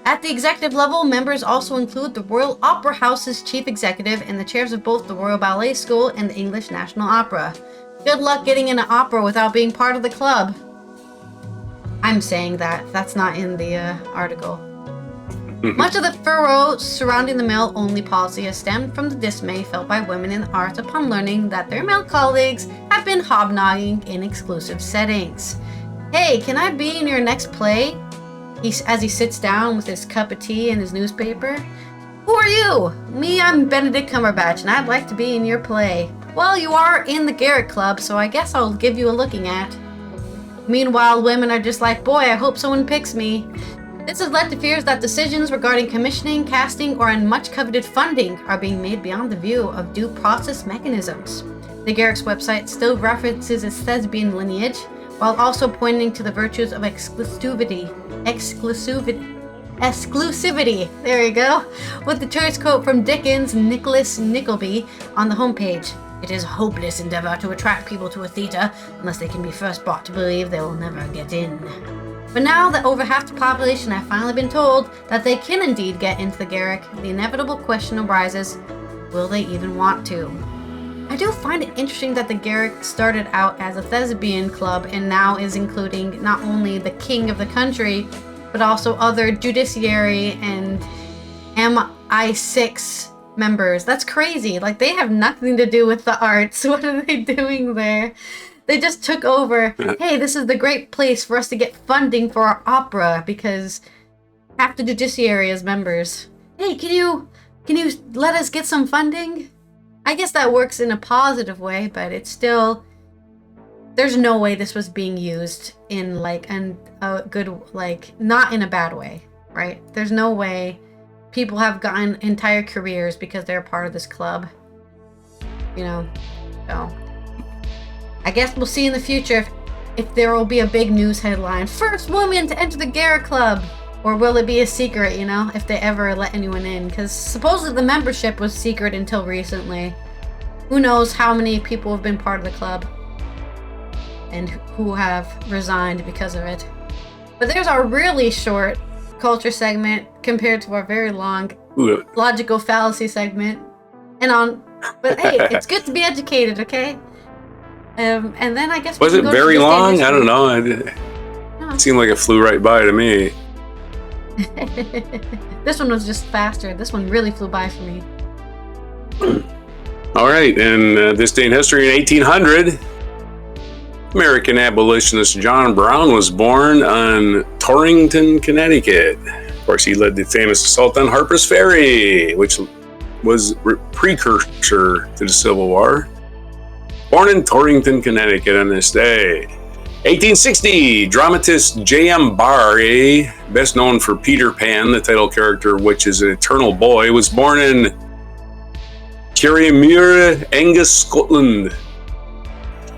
At the executive level, members also include the Royal Opera House's chief executive and the chairs of both the Royal Ballet School and the English National Opera. Good luck getting in an opera without being part of the club. I'm saying that. That's not in the article. Much of the furore surrounding the male-only policy has stemmed from the dismay felt by women in the arts upon learning that their male colleagues have been hobnobbing in exclusive settings. Hey, can I be in your next play? As he sits down with his cup of tea and his newspaper. Who are you? Me, I'm Benedict Cumberbatch, and I'd like to be in your play. Well, you are in the Garrick Club, so I guess I'll give you a looking at. Meanwhile, women are just like, boy, I hope someone picks me. This has led to fears that decisions regarding commissioning, casting, or much coveted funding are being made beyond the view of due process mechanisms. The Garrick's website still references his thespian lineage, while also pointing to the virtues of exclusivity. There you go. With the choice quote from Dickens' Nicholas Nickleby on the homepage. It is a hopeless endeavor to attract people to a theater unless they can be first brought to believe they will never get in. But now that over half the population have finally been told that they can indeed get into the Garrick, the inevitable question arises, will they even want to? I do find it interesting that the Garrick started out as a thespian club and now is including not only the king of the country, but also other judiciary and MI6 members. That's crazy. Like, they have nothing to do with the arts. What are they doing there? They just took over. Hey, this is the great place for us to get funding for our opera because half the judiciary is members. Hey, can you let us get some funding? I guess that works in a positive way, but it's still, there's no way this was being used in like a good, like, not in a bad way, right? There's no way people have gotten entire careers because they're part of this club, you know. So I guess we'll see in the future if there will be a big news headline, first woman to enter the Garrick Club, or will it be a secret, you know, if they ever let anyone in, because supposedly the membership was secret until recently. Who knows how many people have been part of the club and who have resigned because of it. But there's our really short culture segment compared to our very long logical fallacy segment. But hey, it's good to be educated, okay? And then I guess was it very long? I don't know. It seemed like it flew right by to me. This one was just faster. This one really flew by for me. All right, and this day in history in 1800, American abolitionist John Brown was born on Torrington, Connecticut. Of course, he led the famous assault on Harper's Ferry, which was a precursor to the Civil War. Born in Torrington, Connecticut on this day. 1860, dramatist J.M. Barrie, best known for Peter Pan, the title character, which is an eternal boy, was born in Kirriemuir, Angus, Scotland.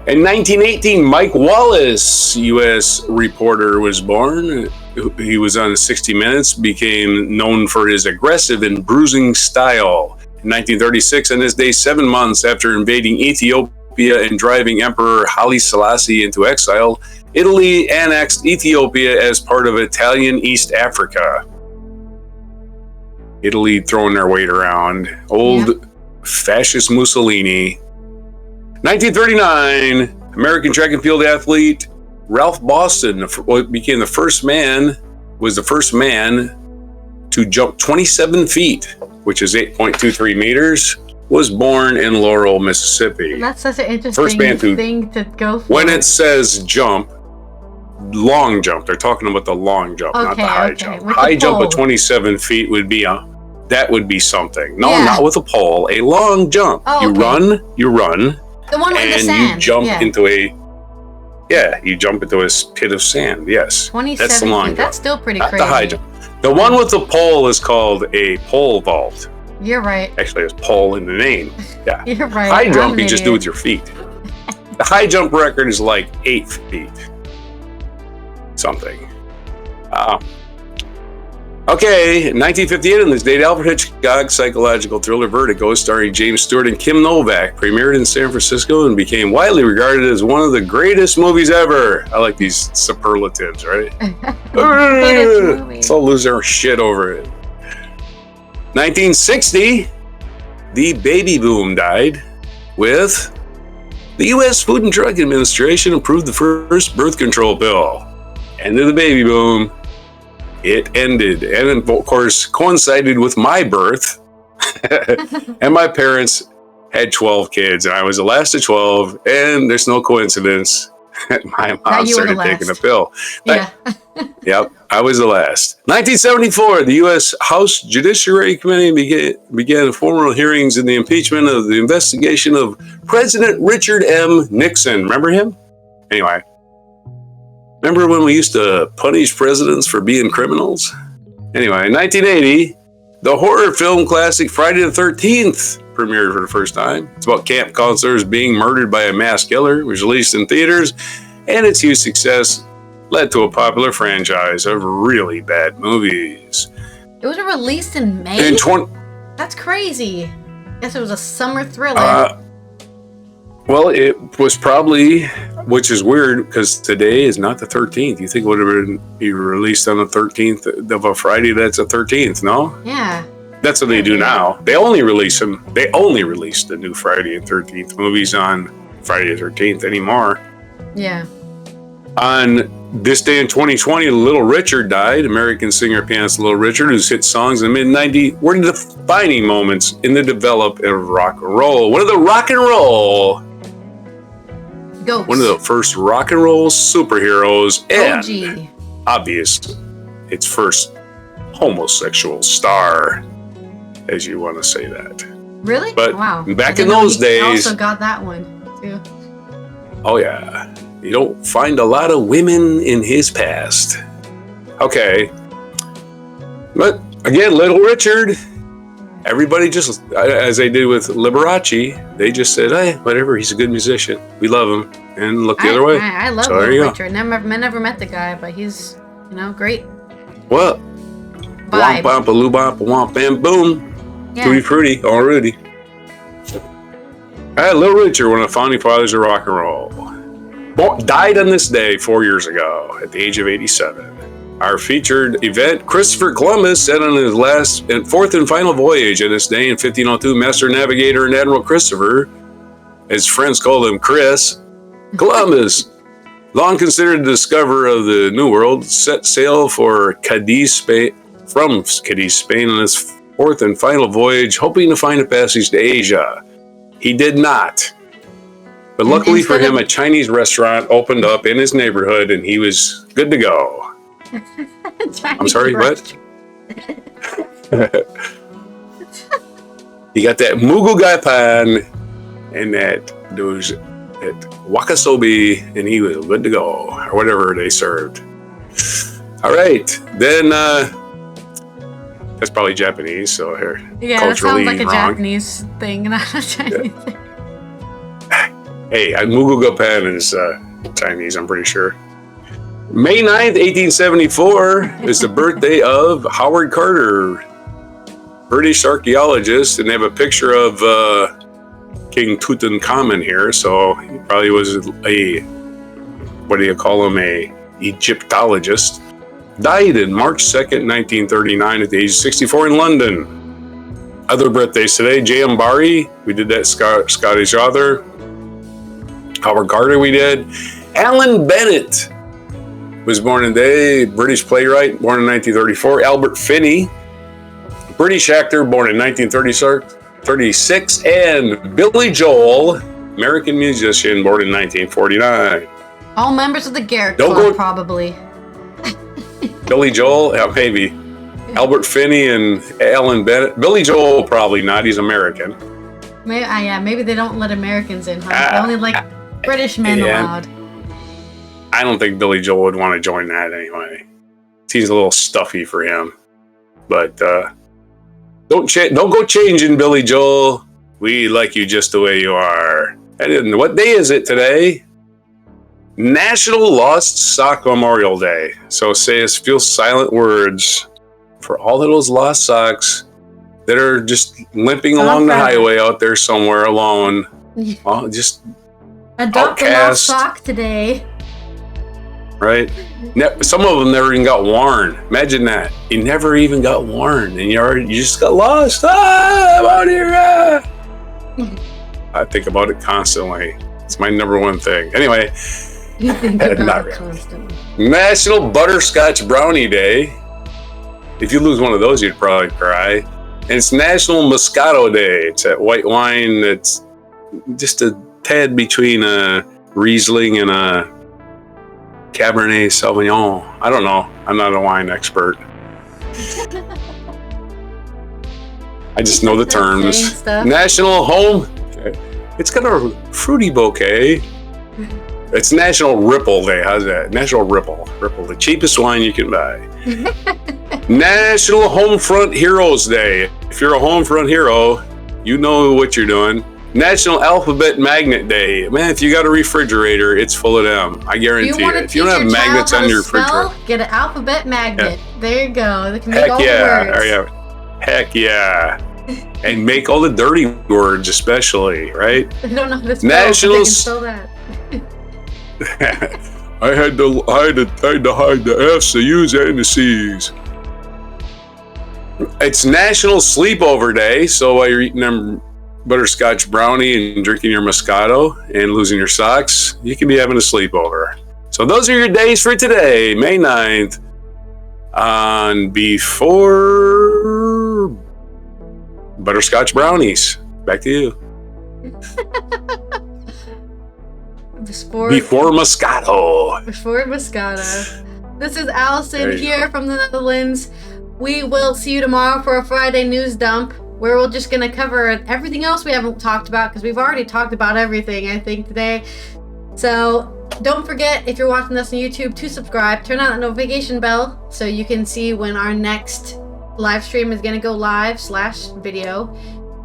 In 1918, Mike Wallace, U.S. reporter, was born. He was on 60 Minutes, became known for his aggressive and bruising style. In 1936, on this day, 7 months after invading Ethiopia and driving Emperor Haile Selassie into exile, Italy annexed Ethiopia as part of Italian East Africa. Italy throwing their weight around. Old fascist Mussolini. 1939, American track and field athlete Ralph Boston became the first man to jump 27 feet, which is 8.23 meters. Was born in Laurel, Mississippi. That's such an interesting thing to go for. When it says jump, long jump, they're talking about the long jump, not the high jump. High jump of 27 feet would be that would be something. No, not with a pole. A long jump. You run. The one with the sand. You jump into you jump into a pit of sand. Yes, 27 that's the long jump. That's still pretty not crazy. The high jump. The one with the pole is called a pole vault. You're right. Actually, there's pole in the name. Yeah. You're right. High jump, you just do with your feet. The high jump record is like 8 feet. Something. Okay, 1958 on this date, Alfred Hitchcock's psychological thriller Vertigo, starring James Stewart and Kim Novak, premiered in San Francisco and became widely regarded as one of the greatest movies ever. I like these superlatives, right? So lose their shit over it. 1960, the baby boom died with the U.S. Food and Drug Administration approved the first birth control pill. End of the baby boom. It ended, and of course coincided with my birth. And my parents had 12 kids, and I was the last of 12, and there's no coincidence my mom started taking a pill. Yeah. Yep, I was the last. 1974, the U.S. House Judiciary Committee began formal hearings in the impeachment of the investigation of President Richard M. Nixon. Remember him? Anyway. Remember when we used to punish presidents for being criminals? Anyway, in 1980, the horror film classic Friday the 13th premiered for the first time. It's about camp counselors being murdered by a mass killer. It was released in theaters, and its huge success led to a popular franchise of really bad movies. It was released in May? That's crazy. I guess it was a summer thriller. Well, it was probably, which is weird because today is not the 13th. You think it would have been released on the 13th of a Friday? That's the 13th, no? Yeah. That's what they do now. They only release them. They only release the new Friday the 13th movies on Friday the 13th anymore. Yeah. On this day in 2020, Little Richard died. American singer pianist Little Richard, whose hit songs in the mid-90s were the defining moments in the development of rock and roll. One of the rock and roll. Ghost. One of the first rock and roll superheroes and OG. obvious its first homosexual star, as you want to say that. Really? But wow. back in those days, I also got that one too. Oh yeah, you don't find a lot of women in his past. Okay, but again, Little Richard. Everybody just, as they did with Liberace, they just said, hey, whatever, he's a good musician. We love him. And look the other way. I love Little Richard. Never met the guy, but he's, great. What? Womp bump a loo bump a womp bam boom. Yeah. Tutti frutti already. Little Richard, one of the founding fathers of rock and roll. Died on this day 4 years ago at the age of 87. Our featured event, Christopher Columbus set on his last and fourth and final voyage on this day in 1502. Master Navigator and Admiral Christopher, as friends called him Chris, Columbus, long considered the discoverer of the New World, set sail for Cadiz, Spain, from Cadiz, Spain on his fourth and final voyage, hoping to find a passage to Asia. He did not. But luckily for him, a Chinese restaurant opened up in his neighborhood and he was good to go. I'm sorry, what? He got that mugu gai pan and that wakasobi, and he was good to go, or whatever they served. All right, then that's probably Japanese, so here. Yeah, that sounds like a Japanese thing, not a Chinese thing. Hey, mugu gai pan is Chinese, I'm pretty sure. May 9th, 1874 is the birthday of Howard Carter, British archaeologist, and they have a picture of King Tutankhamun here, so he probably was a, what do you call him, a Egyptologist. Died in March 2nd, 1939 at the age of 64 in London. Other birthdays today, J.M. Barrie, we did that, Scottish author. Howard Carter we did. Alan Bennett was born today, British playwright, born in 1934. Albert Finney, British actor, born in 1936. And Billy Joel, American musician, born in 1949. All members of the Garrett Club, probably. Billy Joel, yeah, maybe. Albert Finney and Alan Bennett. Billy Joel, probably not. He's American. Maybe they don't let Americans in, huh? They only like British men allowed. I don't think Billy Joel would want to join that anyway. Seems a little stuffy for him. But don't go changing, Billy Joel. We like you just the way you are. And what day is it today? National Lost Sock Memorial Day. So say a few silent words for all of those lost socks that are just limping along the highway out there somewhere alone. Well, just adopt a lost sock today. Right? Some of them never even got worn. Imagine that. You never even got worn, and you just got lost. I'm out here. I think about it constantly. It's my number one thing. Anyway, you think about it constantly. National Butterscotch Brownie Day. If you lose one of those, you'd probably cry. And it's National Moscato Day. It's that white wine that's just a tad between a Riesling and a Cabernet Sauvignon. I don't know. I'm not a wine expert. I just know the terms. National Home. Okay. It's got a fruity bouquet. It's National Ripple Day. How's that? National Ripple. Ripple, the cheapest wine you can buy. National Homefront Heroes Day. If you're a homefront hero, you know what you're doing. National Alphabet Magnet Day. Man, if you got a refrigerator, it's full of them. I guarantee you. If you don't have magnets on your refrigerator, get an alphabet magnet. Yeah. There you go. They can make all the words. Heck yeah. And make all the dirty words, especially, right? I don't know how to spell. National. Spell that. I had to hide the F's, the U's, and the C's. It's National Sleepover Day, so while you're eating them butterscotch brownie and drinking your Moscato and losing your socks, you can be having a sleepover. So those are your days for today, May 9th. On before butterscotch brownies. Back to you. Before Moscato. Before Moscato. This is Allison here from the Netherlands. We will see you tomorrow for a Friday news dump, where we're just going to cover everything else we haven't talked about, because we've already talked about everything, I think, today. So don't forget, if you're watching this on YouTube, to subscribe. Turn on that notification bell so you can see when our next live stream is going to go live/video.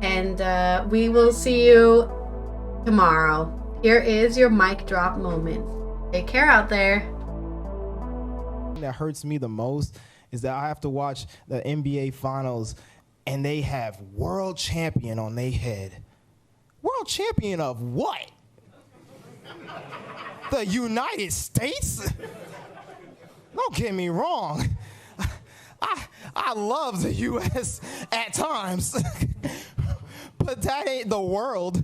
And we will see you tomorrow. Here is your mic drop moment. Take care out there. That hurts me the most is that I have to watch the NBA Finals and they have world champion on their head. World champion of what? The United States? Don't get me wrong. I love the U.S. at times, but that ain't the world.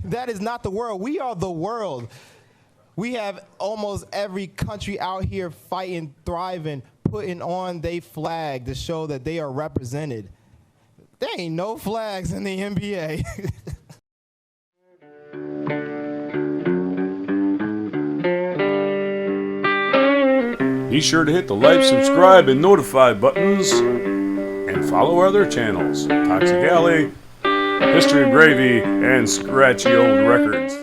That is not the world. We are the world. We have almost every country out here fighting, thriving, putting on their flag to show that they are represented. There ain't no flags in the NBA. Be sure to hit the like, subscribe, and notify buttons, and follow our other channels, Toxic Alley, History of Gravy, and Scratchy Old Records.